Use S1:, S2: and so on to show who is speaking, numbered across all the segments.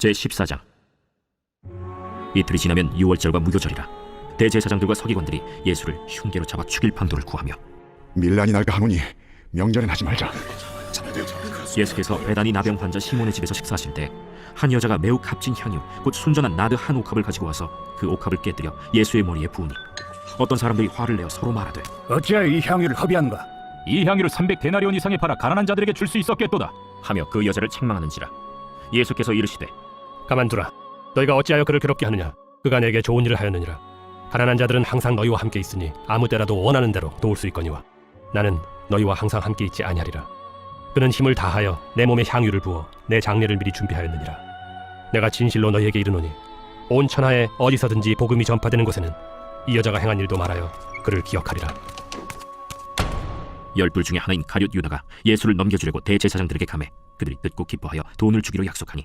S1: 제14장. 이틀이 지나면 유월절과 무교절이라 대제사장들과 서기관들이 예수를 흉계로 잡아 죽일 방도를 구하며
S2: 밀란이 날까 하노니 명절엔 하지 말자.
S1: 예수께서 베다니 나병 환자 시몬의 집에서 식사하실 때 한 여자가 매우 값진 향유 곧 순전한 나드 한 옥합을 가지고 와서 그 옥합을 깨뜨려 예수의 머리에 부으니 어떤 사람들이 화를 내어 서로 말하되
S3: 어찌하여 이 향유를 허비하는가?
S4: 이 향유를 300데나리온 이상에 팔아 가난한 자들에게 줄 수 있었겠도다.
S1: 하며 그 여자를 책망하는지라. 예수께서 이르시되
S5: 가만두라. 너희가 어찌하여 그를 괴롭게 하느냐? 그가 내게 좋은 일을 하였느니라. 가난한 자들은 항상 너희와 함께 있으니 아무 때라도 원하는 대로 도울 수 있거니와 나는 너희와 항상 함께 있지 아니하리라. 그는 힘을 다하여 내 몸에 향유를 부어 내 장례를 미리 준비하였느니라. 내가 진실로 너희에게 이르노니 온 천하에 어디서든지 복음이 전파되는 곳에는 이 여자가 행한 일도 말하여 그를 기억하리라.
S1: 12 중에 하나인 가룟 유다가 예수를 넘겨주려고 대제사장들에게 가매 그들이 듣고 기뻐하여 돈을 주기로 약속하니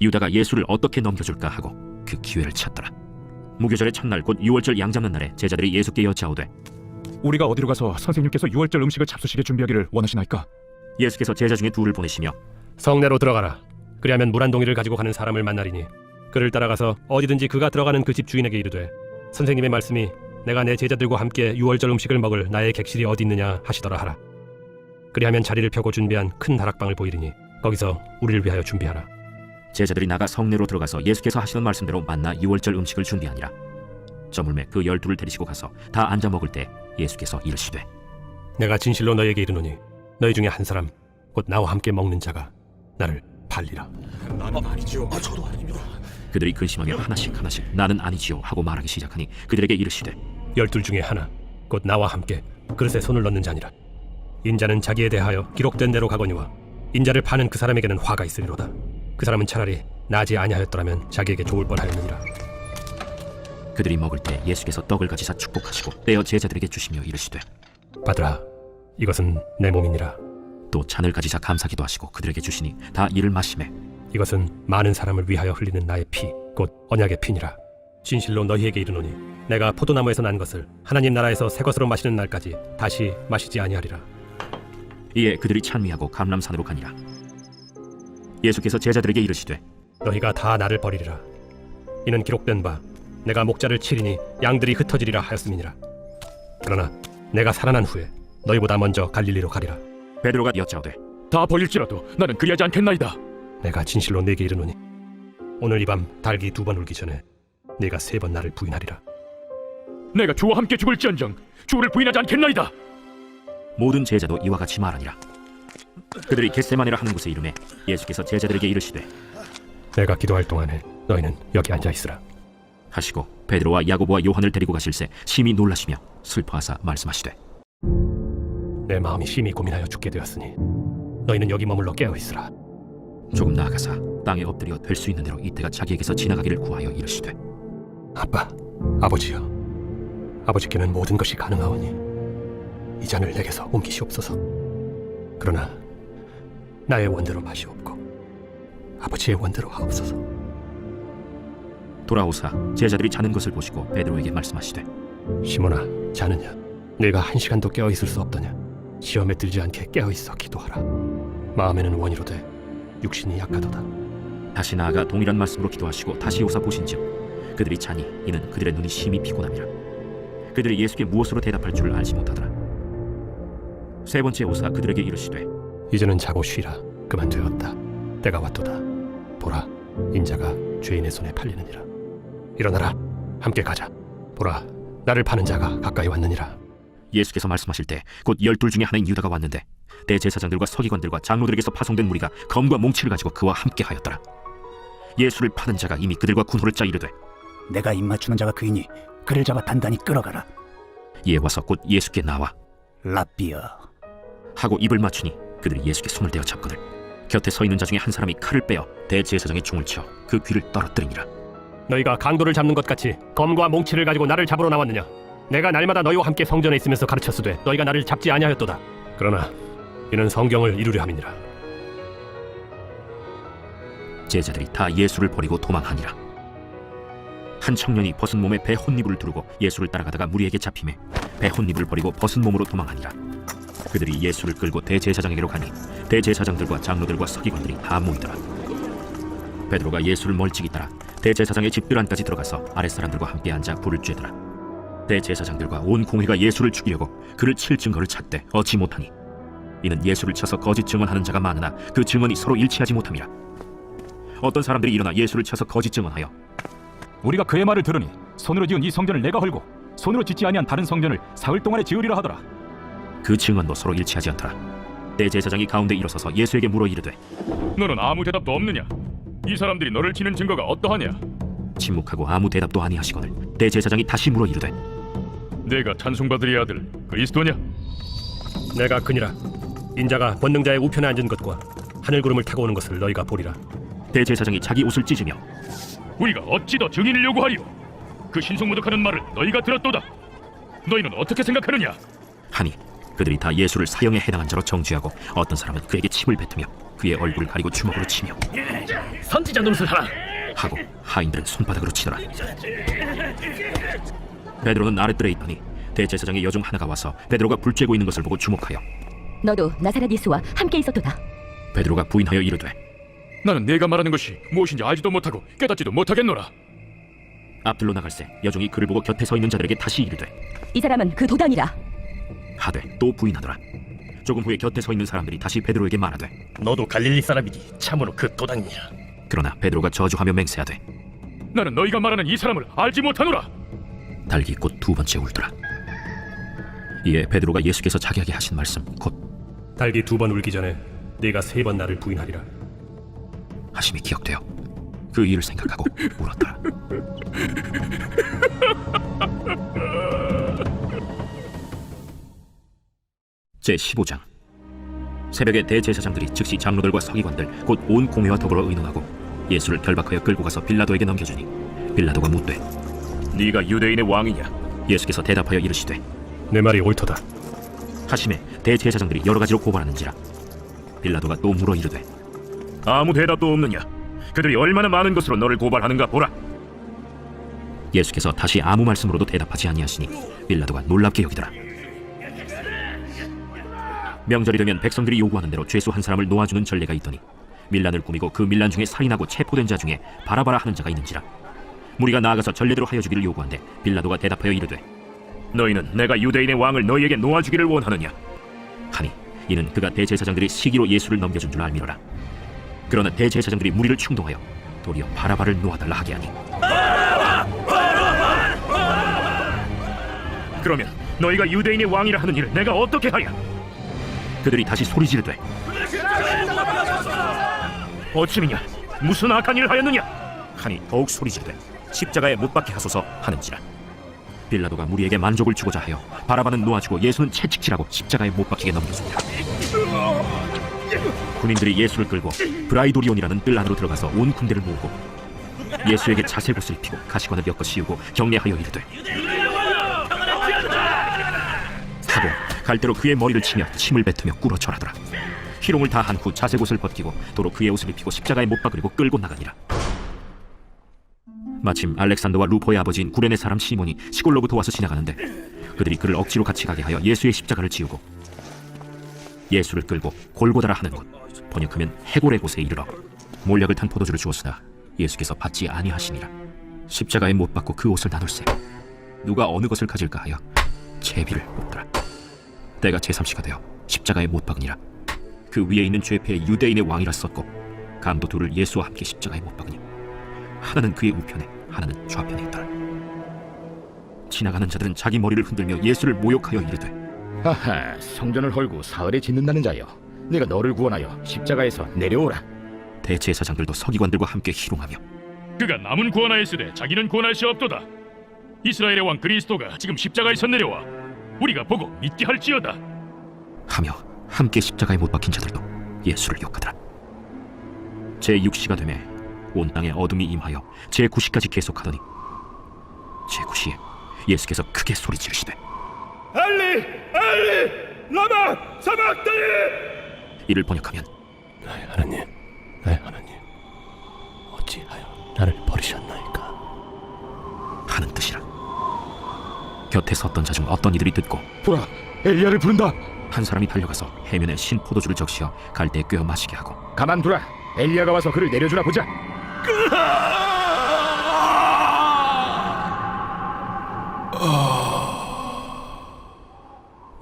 S1: 유다가 예수를 어떻게 넘겨줄까 하고 그 기회를 찾더라. 무교절의 첫날 곧 유월절 양 잡는 날에 제자들이 예수께 여짜오되
S4: 우리가 어디로 가서 선생님께서 유월절 음식을 잡수시게 준비하기를 원하시나이까?
S1: 예수께서 제자 중에 둘을 보내시며
S5: 성내로 들어가라. 그리하면 물 한 동이를 가지고 가는 사람을 만나리니 그를 따라가서 어디든지 그가 들어가는 그 집 주인에게 이르되 선생님의 말씀이 내가 내 제자들과 함께 유월절 음식을 먹을 나의 객실이 어디 있느냐 하시더라 하라. 그리하면 자리를 펴고 준비한 큰 다락방을 보이리니 거기서 우리를 위하여 준비하라.
S1: 제자들이 나가 성내로 들어가서 예수께서 하시던 말씀대로 만나 유월절 음식을 준비하니라. 저물매 그 12를 데리시고 가서 다 앉아 먹을 때 예수께서 이르시되
S5: 내가 진실로 너희에게 이르노니 너희 중에 한 사람 곧 나와 함께 먹는 자가 나를 팔리라.
S1: 그들이 근심하며 하나씩 나는 아니지요 하고 말하기 시작하니 그들에게 이르시되
S5: 12 중에 하나 곧 나와 함께 그릇에 손을 넣는 자니라. 인자는 자기에 대하여 기록된 대로 가거니와 인자를 파는 그 사람에게는 화가 있으리로다. 그 사람은 차라리 나지 아니하였더라면 자기에게 좋을 뻔하였느니라.
S1: 그들이 먹을 때 예수께서 떡을 가지사 축복하시고 떼어 제자들에게 주시며 이르시되
S5: 받으라. 이것은 내 몸이니라.
S1: 또 잔을 가지사 감사기도 하시고 그들에게 주시니 다 이를 마시매
S5: 이것은 많은 사람을 위하여 흘리는 나의 피 곧 언약의 피니라. 진실로 너희에게 이르노니 내가 포도나무에서 난 것을 하나님 나라에서 새 것으로 마시는 날까지 다시 마시지 아니하리라.
S1: 이에 그들이 찬미하고 감람산으로 가니라. 예수께서 제자들에게 이르시되
S5: 너희가 다 나를 버리리라. 이는 기록된 바 내가 목자를 치리니 양들이 흩어지리라 하였음이니라. 그러나 내가 살아난 후에 너희보다 먼저 갈릴리로 가리라.
S1: 베드로가 여짜오되
S4: 다 버릴지라도 나는 그리하지 않겠나이다.
S5: 내가 진실로 네게 이르노니 오늘 이 밤 닭이 2번 울기 전에 네가 3번 나를 부인하리라.
S4: 내가 주와 함께 죽을지언정 주를 부인하지 않겠나이다.
S1: 모든 제자도 이와 같이 말하니라. 그들이 겟세마네라 하는 곳에 이르매 예수께서 제자들에게 이르시되
S5: 내가 기도할 동안에 너희는 여기 앉아 있으라
S1: 하시고 베드로와 야고보와 요한을 데리고 가실새 심히 놀라시며 슬퍼하사 말씀하시되
S5: 내 마음이 심히 고민하여 죽게 되었으니 너희는 여기 머물러 깨어 있으라.
S1: 조금 나아가사 땅에 엎드려 될 수 있는 대로 이때가 자기에게서 지나가기를 구하여 이르시되
S5: 아빠, 아버지여, 아버지께는 모든 것이 가능하오니 이 잔을 내게서 옮기시옵소서. 그러나 나의 원대로 마시옵고 아버지의 원대로 하옵소서.
S1: 돌아오사 제자들이 자는 것을 보시고 베드로에게 말씀하시되
S5: 시몬아, 자느냐? 네가 1시간도 깨어 있을 수 없더냐? 시험에 들지 않게 깨어 있어 기도하라. 마음에는 원이로되 육신이 약하도다.
S1: 다시 나아가 동일한 말씀으로 기도하시고 다시 오사 보신즉 그들이 자니 이는 그들의 눈이 심히 피곤함이라. 그들이 예수께 무엇으로 대답할 줄 알지 못하더라. 세 번째 오사 그들에게 이르시되
S5: 이제는 자고 쉬라. 그만 되었다. 때가 왔도다. 보라, 인자가 죄인의 손에 팔리느니라. 일어나라, 함께 가자. 보라, 나를 파는 자가 가까이 왔느니라.
S1: 예수께서 말씀하실 때 곧 12 중에 하나인 유다가 왔는데 대제사장들과 서기관들과 장로들에게서 파송된 무리가 검과 몽치를 가지고 그와 함께 하였더라. 예수를 파는 자가 이미 그들과 군호를 짜 이르되
S3: 내가 입맞추는 자가 그이니 그를 잡아 단단히 끌어가라.
S1: 이에 와서 곧 예수께 나와
S3: 랍비여
S1: 하고 입을 맞추니 그들이 예수께 손을 대어 잡거늘 곁에 서 있는 자 중에 한 사람이 칼을 빼어 대제사장의 총을 쳐 그 귀를 떨어뜨리니라.
S5: 너희가 강도를 잡는 것 같이 검과 몽치를 가지고 나를 잡으러 나왔느냐? 내가 날마다 너희와 함께 성전에 있으면서 가르쳤으되 너희가 나를 잡지 아니하였도다. 그러나 이는 성경을 이루려 함이니라.
S1: 제자들이 다 예수를 버리고 도망하니라. 한 청년이 벗은 몸에 배 혼니부를 두르고 예수를 따라가다가 무리에게 잡히매 배 혼니부를 버리고 벗은 몸으로 도망하니라. 그들이 예수를 끌고 대제사장에게로 가니 대제사장들과 장로들과 서기관들이 다 모이더라. 베드로가 예수를 멀찍이 따라 대제사장의 집들 안까지 들어가서 아랫사람들과 함께 앉아 불을 쬐더라. 대제사장들과 온 공회가 예수를 죽이려고 그를 칠 증거를 찾되 얻지 못하니 이는 예수를 쳐서 거짓 증언하는 자가 많으나 그 증언이 서로 일치하지 못함이라. 어떤 사람들이 일어나 예수를 쳐서 거짓 증언하여
S4: 우리가 그의 말을 들으니 손으로 지은 이 성전을 내가 헐고 손으로 짓지 아니한 다른 성전을 사흘 동안에 지으리라 하더라.
S1: 그 증언도 서로 일치하지 않더라. 대제사장이 가운데 일어서서 예수에게 물어 이르되
S6: 너는 아무 대답도 없느냐? 이 사람들이 너를 치는 증거가 어떠하냐?
S1: 침묵하고 아무 대답도 아니하시거늘 대제사장이 다시 물어 이르되
S6: 내가 찬송받으리 아들 그리스도냐?
S5: 내가 그니라. 인자가 권능자의 우편에 앉은 것과 하늘 구름을 타고 오는 것을 너희가 보리라.
S1: 대제사장이 자기 옷을 찢으며
S6: 우리가 어찌 더 증인을 요구하리요? 그 신성모독하는 말을 너희가 들었도다. 너희는 어떻게 생각하느냐?
S1: 하니 그들이 다 예수를 사형에 해당한 자로 정죄하고 어떤 사람은 그에게 침을 뱉으며 그의 얼굴을 가리고 주먹으로 치며
S5: 선지자 노릇을 하라
S1: 하고 하인들은 손바닥으로 치더라. 베드로는 아랫뜰에 있더니 대제사장의 여중 하나가 와서 베드로가 불 쬐고 있는 것을 보고 주목하여
S7: 너도 나사렛 예수와 함께 있었도다.
S1: 베드로가 부인하여 이르되
S6: 나는 내가 말하는 것이 무엇인지 알지도 못하고 깨닫지도 못하겠노라.
S1: 앞들로 나갈새 여종이 그를 보고 곁에 서 있는 자들에게 다시 이르되
S7: 이 사람은 그 도당이라.
S1: 하되 또 부인하더라. 조금 후에 곁에 서 있는 사람들이 다시 베드로에게 말하되
S8: 너도 갈릴리 사람이니 참으로 그 도당이니라.
S1: 그러나 베드로가 저주하며 맹세하되
S6: 나는 너희가 말하는 이 사람을 알지 못하노라.
S1: 달기 곧 두 번째 울더라. 이에 베드로가 예수께서 자기에게 하신 말씀 곧
S5: 달기 2번 울기 전에 네가 3번 나를 부인하리라.
S1: 하심이 기억되어 그 일을 생각하고 울었더라. 제15장. 새벽에 대제사장들이 즉시 장로들과 서기관들 곧 온 공회와 더불어 의논하고 예수를 결박하여 끌고 가서 빌라도에게 넘겨주니 빌라도가 묻되 네가 유대인의 왕이냐? 예수께서 대답하여 이르시되
S5: 내 말이 옳도다.
S1: 하심에 대제사장들이 여러 가지로 고발하는지라. 빌라도가 또 물어 이르되 아무 대답도 없느냐? 그들이 얼마나 많은 것으로 너를 고발하는가 보라. 예수께서 다시 아무 말씀으로도 대답하지 아니하시니 빌라도가 놀랍게 여기더라. 명절이 되면 백성들이 요구하는 대로 죄수 한 사람을 놓아주는 전례가 있더니 밀란을 꾸미고 그 밀란 중에 살인하고 체포된 자 중에 바라바라 하는 자가 있는지라. 무리가 나아가서 전례대로 하여 주기를 요구한데 빌라도가 대답하여 이르되 너희는 내가 유대인의 왕을 너희에게 놓아주기를 원하느냐? 하니 이는 그가 대제사장들이 시기로 예수를 넘겨준 줄 알미로라. 그러나 대제사장들이 무리를 충동하여 도리어 바라바를 놓아달라 하게 하니 그러면 너희가 유대인의 왕이라 하는 일을 내가 어떻게 하랴? 그들이 다시 소리 지르되 어찌미냐? 무슨 악한 일을 하였느냐? 하니 더욱 소리 지르되 십자가에 못 박게 하소서 하는지라. 빌라도가 무리에게 만족을 주고자 하여 바라바는 놓아주고 예수는 채찍질하고 십자가에 못 박히게 넘겼습니다. 군인들이 예수를 끌고 브라이도리온이라는 뜰 안으로 들어가서 온 군대를 모으고 예수에게 자색옷을 입히고 가시관을 엮어 씌우고 경례하여 이르되 하고 갈대로 그의 머리를 치며 침을 뱉으며 꿇어 절하더라. 희롱을 다 한 후 자색옷을 벗기고 도로 그의 옷을 입히고 십자가에 못 박으리고 끌고 나가니라. 마침 알렉산더와 루포의 아버지인 구레네 사람 시몬이 시골로부터 와서 지나가는데 그들이 그를 억지로 같이 가게 하여 예수의 십자가를 지우고 예수를 끌고 골고다라 하는 곳, 번역하면 해골의 곳에 이르러 몰약을 탄 포도주를 주었으나 예수께서 받지 아니하시니라. 십자가에 못 박고 그 옷을 나눌세 누가 어느 것을 가질까 하여 제비를 뽑더라. 때가 제3시가 되어 십자가에 못 박으니라. 그 위에 있는 죄패의 유대인의 왕이라 썼고 강도 둘을 예수와 함께 십자가에 못 박으니 하나는 그의 우편에 하나는 좌편에 있더라. 지나가는 자들은 자기 머리를 흔들며 예수를 모욕하여 이르되
S8: 하하, 성전을 헐고 사흘에 짓는다는 자여, 내가 너를 구원하여 십자가에서 내려오라.
S1: 대제사장들도 서기관들과 함께 희롱하며
S6: 그가 남은 구원하였으되 자기는 구원할 수 없도다. 이스라엘의 왕 그리스도가 지금 십자가에서 내려와 우리가 보고 믿게 할지어다
S1: 하며 함께 십자가에 못 박힌 자들도 예수를 욕하더라. 제6시가 되매 온 땅에 어둠이 임하여 제9시까지 계속하더니 제9시에 예수께서 크게 소리 지르시되
S6: 엘리 엘리 라마 사박다니.
S1: 이를 번역하면
S5: 나의 하나님 어찌하여 나를 버리셨나이까
S1: 하는 뜻이라. 곁에 섰던 자 중 어떤 이들이 듣고
S8: 보라, 엘리야를 부른다.
S1: 한 사람이 달려가서 해면에 신 포도주를 적시어 갈대에 꿰어 마시게 하고
S8: 가만두라, 엘리야가 와서 그를 내려주나 보자.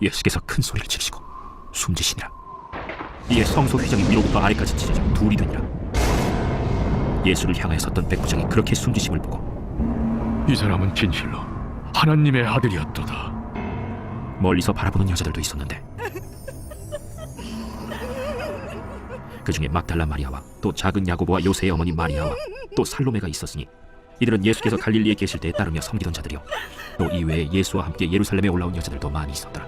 S1: 예수께서 큰 소리를 지르시고 숨지시니라. 이에 성소 휘장이 위로부터 아래까지 찢어져 둘이 되니라. 예수를 향하여 섰던 백부장이 그렇게 숨지심을 보고
S6: 이 사람은 진실로 하나님의 아들이었도다.
S1: 멀리서 바라보는 여자들도 있었는데 그 중에 막달라 마리아와 또 작은 야고보와 요새의 어머니 마리아와 또 살로메가 있었으니 이들은 예수께서 갈릴리에 계실 때에 따르며 섬기던 자들이요 또 이외에 예수와 함께 예루살렘에 올라온 여자들도 많이 있었더라.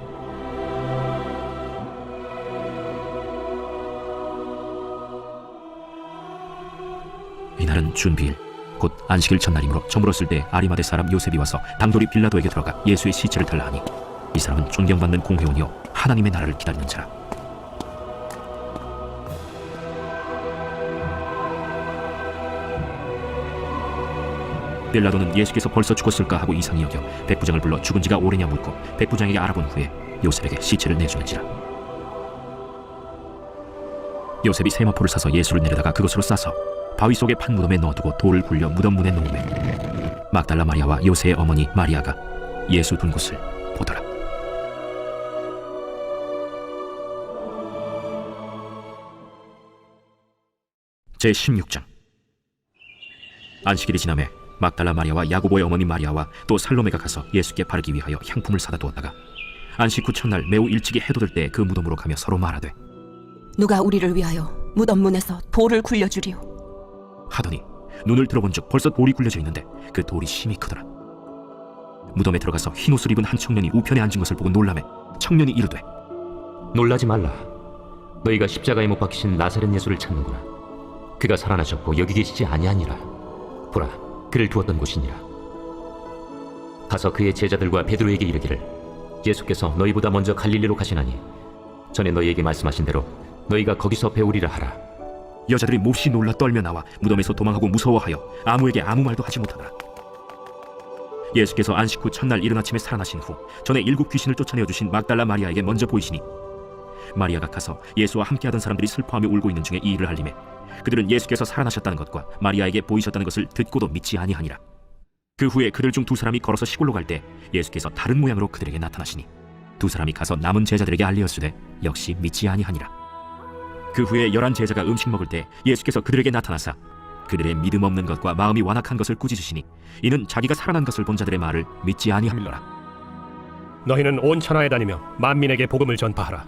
S1: 이날은 준비일 곧 안식일 첫날이므로 저물었을 때 아리마대 사람 요셉이 와서 당돌이 빌라도에게 들어가 예수의 시체를 달라 하니 이 사람은 존경받는 공회원이요 하나님의 나라를 기다리는 자라. 빌라도는 예수께서 벌써 죽었을까 하고 이상히 여겨 백부장을 불러 죽은 지가 오래냐 묻고 백부장에게 알아본 후에 요셉에게 시체를 내주는지라. 요셉이 세마포를 사서 예수를 내려다가 그것으로 싸서 바위 속에 판 무덤에 넣어두고 돌을 굴려 무덤 문에 놓음에 막달라 마리아와 요새의 어머니 마리아가 예수 둔 곳을 보더라. 제16장. 안식일이 지나매 막달라 마리아와 야고보의 어머니 마리아와 또 살로메가 가서 예수께 바르기 위하여 향품을 사다 두었다가 안식 후 첫날 매우 일찍이 해돋을 때 그 무덤으로 가며 서로 말하되
S9: 누가 우리를 위하여 무덤 문에서 돌을 굴려주리오.
S1: 하더니 눈을 들어본즉 벌써 돌이 굴려져 있는데 그 돌이 심히 크더라. 무덤에 들어가서 흰 옷을 입은 한 청년이 우편에 앉은 것을 보고 놀라매 청년이 이르되
S10: 놀라지 말라. 너희가 십자가에 못 박히신 나사렛 예수를 찾는구나. 그가 살아나셨고 여기 계시지 아니하니라. 보라, 그를 두었던 곳이니라. 가서 그의 제자들과 베드로에게 이르기를 예수께서 너희보다 먼저 갈릴리로 가시나니 전에 너희에게 말씀하신 대로 너희가 거기서 배우리라 하라.
S1: 여자들이 몹시 놀라 떨며 나와 무덤에서 도망하고 무서워하여 아무에게 아무 말도 하지 못하더라. 예수께서 안식 후 첫날 이른 아침에 살아나신 후 전에 7 귀신을 쫓아내어 주신 막달라 마리아에게 먼저 보이시니 마리아가 가서 예수와 함께하던 사람들이 슬퍼하며 울고 있는 중에 이 일을 알림해 그들은 예수께서 살아나셨다는 것과 마리아에게 보이셨다는 것을 듣고도 믿지 아니하니라. 그 후에 그들 중 2 사람이 걸어서 시골로 갈 때 예수께서 다른 모양으로 그들에게 나타나시니 2 사람이 가서 남은 제자들에게 알리었으되 역시 믿지 아니하니라. 그 후에 11 제자가 음식 먹을 때 예수께서 그들에게 나타나사 그들의 믿음 없는 것과 마음이 완악한 것을 꾸짖으시니 이는 자기가 살아난 것을 본 자들의 말을 믿지 아니함이로라.
S5: 너희는 온 천하에 다니며 만민에게 복음을 전파하라.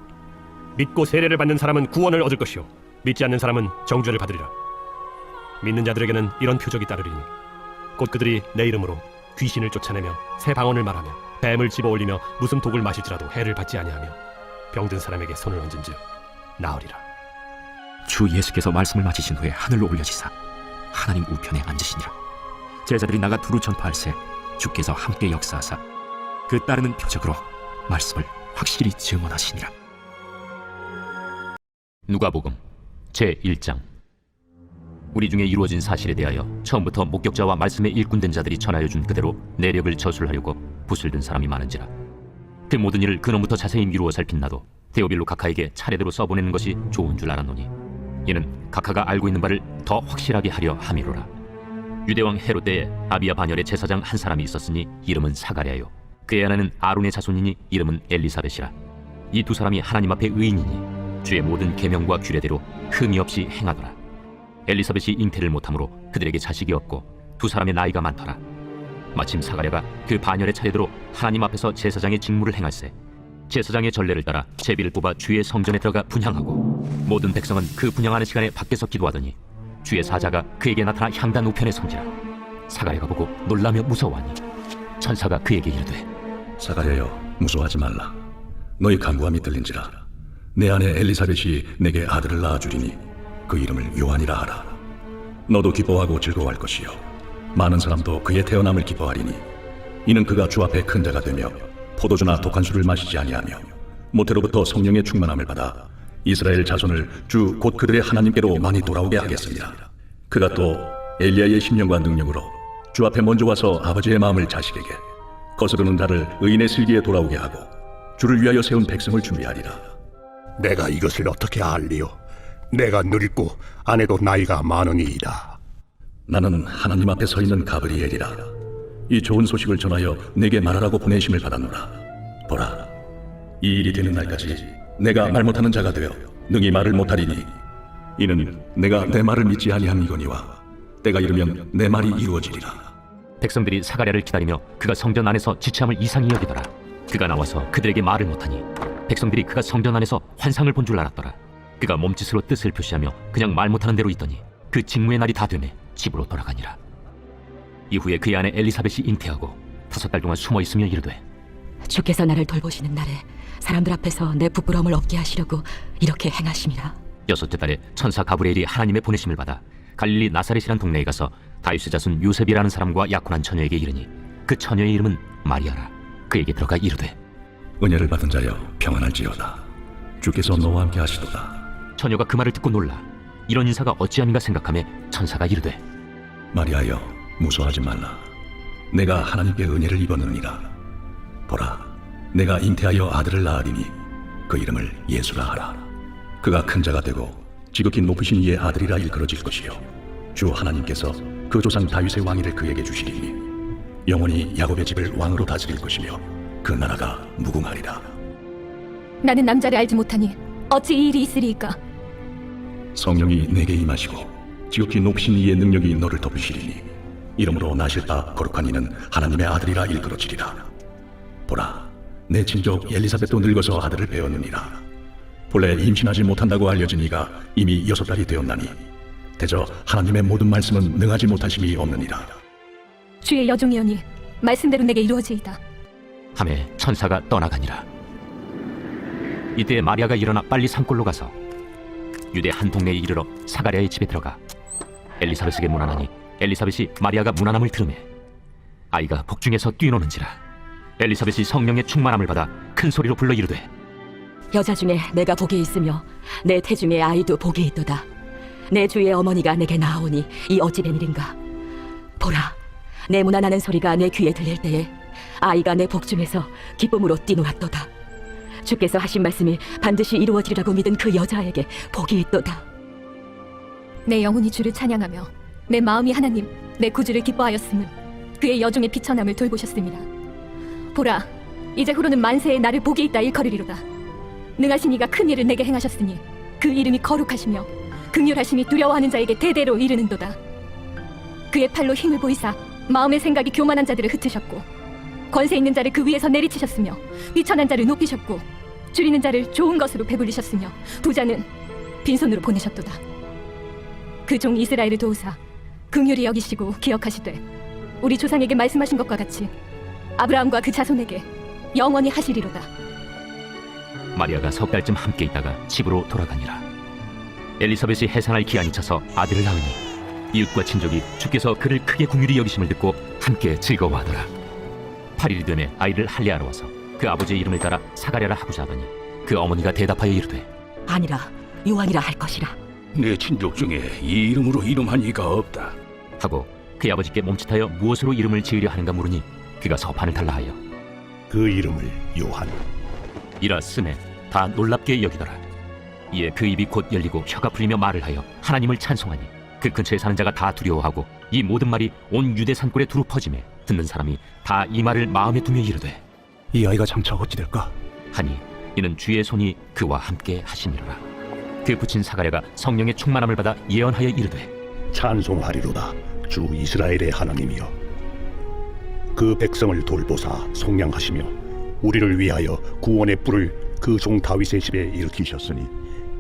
S5: 믿고 세례를 받는 사람은 구원을 얻을 것이요 믿지 않는 사람은 정죄를 받으리라. 믿는 자들에게는 이런 표적이 따르리니 곧 그들이 내 이름으로 귀신을 쫓아내며 새 방언을 말하며 뱀을 집어올리며 무슨 독을 마실지라도 해를 받지 아니하며 병든 사람에게 손을 얹은즉 나으리라.
S1: 주 예수께서 말씀을 마치신 후에 하늘로 올려지사 하나님 우편에 앉으시니라. 제자들이 나가 두루 전파할새 주께서 함께 역사하사 그 따르는 표적으로 말씀을 확실히 증언하시니라.
S10: 누가복음 제1장. 우리 중에 이루어진 사실에 대하여 처음부터 목격자와 말씀에 일꾼된 자들이 전하여 준 그대로 내력을 저술하려고 붓을 든 사람이 많은지라. 그 모든 일을 근원부터 자세히 미루어 살핀 나도 데오빌로 각하에게 차례대로 써보내는 것이 좋은 줄 알았노니 이는 각하가 알고 있는 바를 더 확실하게 하려 함이로라. 유대왕 헤롯 때에 아비야 반열의 제사장 한 사람이 있었으니 이름은 사가랴요. 그의 아내는 아론의 자손이니 이름은 엘리사벳이라. 이 2 사람이 하나님 앞에 의인이니 주의 모든 계명과 규례대로 흠이 없이 행하더라. 엘리사벳이 잉태를 못하므로 그들에게 자식이 없고 2 사람의 나이가 많더라. 마침 사가랴가 그 반열의 차례대로 하나님 앞에서 제사장의 직무를 행할세 제사장의 전례를 따라 제비를 뽑아 주의 성전에 들어가 분향하고 모든 백성은 그 분향하는 시간에 밖에서 기도하더니 주의 사자가 그에게 나타나 향단 우편에 선지라. 사가랴가 보고 놀라며 무서워하니 천사가 그에게 이르되
S11: 사가랴여 무서워하지 말라. 너희 간구함이 들린지라. 내 아내 엘리사벳이 내게 아들을 낳아주리니 그 이름을 요한이라 하라. 너도 기뻐하고 즐거워할 것이요 많은 사람도 그의 태어남을 기뻐하리니 이는 그가 주 앞에 큰 자가 되며 포도주나 독한 술을 마시지 아니하며 모태로부터 성령의 충만함을 받아 이스라엘 자손을 주 곧 그들의 하나님께로 많이 돌아오게 하겠습니다. 그가 또 엘리야의 심령과 능력으로 주 앞에 먼저 와서 아버지의 마음을 자식에게 거스르는 자를 의인의 슬기에 돌아오게 하고 주를 위하여 세운 백성을 준비하리라.
S12: 내가 이것을 어떻게 알리요? 내가 늙고 아내도 나이가 많으니이다.
S11: 나는 하나님 앞에 서 있는 가브리엘이라. 이 좋은 소식을 전하여 내게 말하라고 보내심을 받았노라. 보라, 이 일이 되는 날까지 내가 말 못하는 자가 되어 능히 말을 못하리니 이는 내가 내 말을 믿지 아니함이거니와 때가 이르면 내 말이 이루어지리라.
S10: 백성들이 사가랴를 기다리며 그가 성전 안에서 지체함을 이상히 여기더라. 그가 나와서 그들에게 말을 못하니 백성들이 그가 성전 안에서 환상을 본 줄 알았더라. 그가 몸짓으로 뜻을 표시하며 그냥 말 못하는 대로 있더니 그 직무의 날이 다 되매 집으로 돌아가니라. 이후에 그의 아내 엘리사벳이 잉태하고 5달 동안 숨어 있으며 이르되,
S7: 주께서 나를 돌보시는 날에 사람들 앞에서 내 부끄러움을 없게 하시려고 이렇게 행하심이라.
S10: 6째 달에 천사 가브리엘이 하나님의 보내심을 받아 갈릴리 나사렛이란 동네에 가서 다윗의 자손 요셉이라는 사람과 약혼한 처녀에게 이르니 그 처녀의 이름은 마리아라. 그에게 들어가 이르되,
S11: 은혜를 받은 자여 평안할지어다. 주께서 너와 함께 하시도다.
S10: 처녀가 그 말을 듣고 놀라 이런 인사가 어찌함인가 생각하며 천사가 이르되,
S11: 마리아여, 무서워하지 말라. 내가 하나님께 은혜를 입었느니라. 보라, 내가 잉태하여 아들을 낳으리니 그 이름을 예수라 하라. 그가 큰 자가 되고 지극히 높으신 이의 아들이라 일컬어질 것이요 주 하나님께서 그 조상 다윗의 왕위를 그에게 주시리니 영원히 야곱의 집을 왕으로 다스릴 것이며 그 나라가 무궁하리라.
S9: 나는 남자를 알지 못하니 어찌 이 일이 있으리이까?
S11: 성령이 내게 임하시고 지극히 높으신 이의 능력이 너를 덮으시리니 이러므로 나실 바 거룩한 이는 하나님의 아들이라 일컬어지리라. 보라, 내 친족 엘리사벳도 늙어서 아들을 배웠느니라. 본래 임신하지 못한다고 알려진 이가 이미 6달이 되었나니 대저 하나님의 모든 말씀은 능하지 못하심이 없느니라.
S9: 주의 여종이오니 말씀대로 내게 이루어지이다.
S10: 하매 천사가 떠나가니라. 이때 마리아가 일어나 빨리 산골로 가서 유대 한 동네에 이르러 사가랴의 집에 들어가 엘리사벳에게 문안하니 엘리사벳이 마리아가 문안함을 들으매 아이가 복중에서 뛰노는지라. 엘리사벳이 성령의 충만함을 받아 큰 소리로 불러 이르되,
S7: 여자 중에 내가 복이 있으며 내 태중에 아이도 복이 있도다. 내 주의 어머니가 내게 나아오니 이 어찌 된 일인가. 보라, 내 문안하는 소리가 내 귀에 들릴 때에 아이가 내 복중에서 기쁨으로 뛰놀았도다. 주께서 하신 말씀이 반드시 이루어지리라고 믿은 그 여자에게 복이 있도다.
S9: 내 영혼이 주를 찬양하며 내 마음이 하나님 내 구주를 기뻐하였음은 그의 여종의 비천함을 돌보셨습니다. 보라, 이제 후로는 만세에 나를 복이 있다 일컬으리로다. 능하신 이가 큰 일을 내게 행하셨으니 그 이름이 거룩하시며 긍휼하심이 두려워하는 자에게 대대로 이르는도다. 그의 팔로 힘을 보이사 마음의 생각이 교만한 자들을 흩으셨고 권세 있는 자를 그 위에서 내리치셨으며 비천한 자를 높이셨고 줄이는 자를 좋은 것으로 배불리셨으며 부자는 빈손으로 보내셨도다. 그 종 이스라엘을 도우사 긍휼히 여기시고 기억하시되 우리 조상에게 말씀하신 것과 같이 아브라함과 그 자손에게 영원히 하시리로다.
S10: 마리아가 6달쯤 함께 있다가 집으로 돌아가니라. 엘리사벳이 해산할 기한이 차서 아들을 낳으니 이웃과 친족이 주께서 그를 크게 긍휼히 여기심을 듣고 함께 즐거워하더라. 8일이 되매 아이를 할례하러 와서 그 아버지의 이름을 따라 사가랴라 하고자 하더니 그 어머니가 대답하여 이르되,
S7: 아니라 요한이라 할 것이라.
S8: 내 친족 중에 이 이름으로 이름한 이가 없다.
S10: 하고 그의 아버지께 몸짓하여 무엇으로 이름을 지으려 하는가 물으니 그가 서판을 달라 하여
S3: 그 이름을 요한.
S10: 이라 쓰매 다 놀랍게 여기더라. 이에 그 입이 곧 열리고 혀가 풀리며 말을 하여 하나님을 찬송하니 그 근처에 사는 자가 다 두려워하고 이 모든 말이 온 유대 산골에 두루 퍼지매 듣는 사람이 다 이 말을 마음에 두며 이르되,
S3: 이 아이가 장차 어찌 될까?
S10: 하니 이는 주의 손이 그와 함께 하심이로라. 그 부친 사가랴가 성령의 충만함을 받아 예언하여 이르되,
S12: 찬송하리로다. 주 이스라엘의 하나님이여, 그 백성을 돌보사 속량하시며 우리를 위하여 구원의 뿔을 그 종 다윗의 집에 일으키셨으니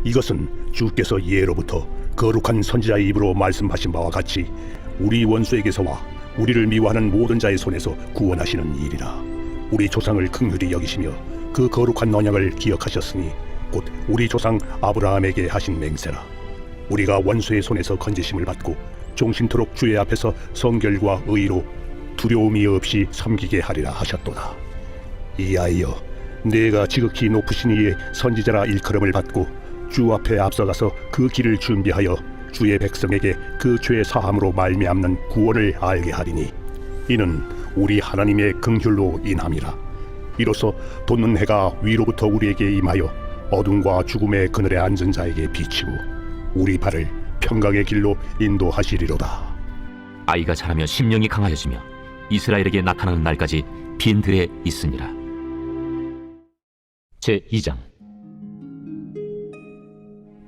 S12: 이것은 주께서 예로부터 거룩한 선지자의 입으로 말씀하신 바와 같이 우리 원수에게서와 우리를 미워하는 모든 자의 손에서 구원하시는 일이라. 우리 조상을 긍휼히 여기시며 그 거룩한 언약을 기억하셨으니 곧 우리 조상 아브라함에게 하신 맹세라. 우리가 원수의 손에서 건지심을 받고 종신토록 주의 앞에서 성결과 의로 두려움이 없이 섬기게 하리라 하셨도다. 이하여 내가 지극히 높으신 이의 선지자라 일컬음을 받고 주 앞에 앞서가서 그 길을 준비하여 주의 백성에게 그 죄 사함으로 말미암는 구원을 알게 하리니 이는 우리 하나님의 긍휼로 인함이라. 이로써 돋는 해가 위로부터 우리에게 임하여 어둠과 죽음의 그늘에 앉은 자에게 비치고 우리 발을 평강의 길로 인도하시리로다.
S10: 아이가 자라며 심령이 강하여지며 이스라엘에게 나타나는 날까지 빈 들에 있으니라. 제2장.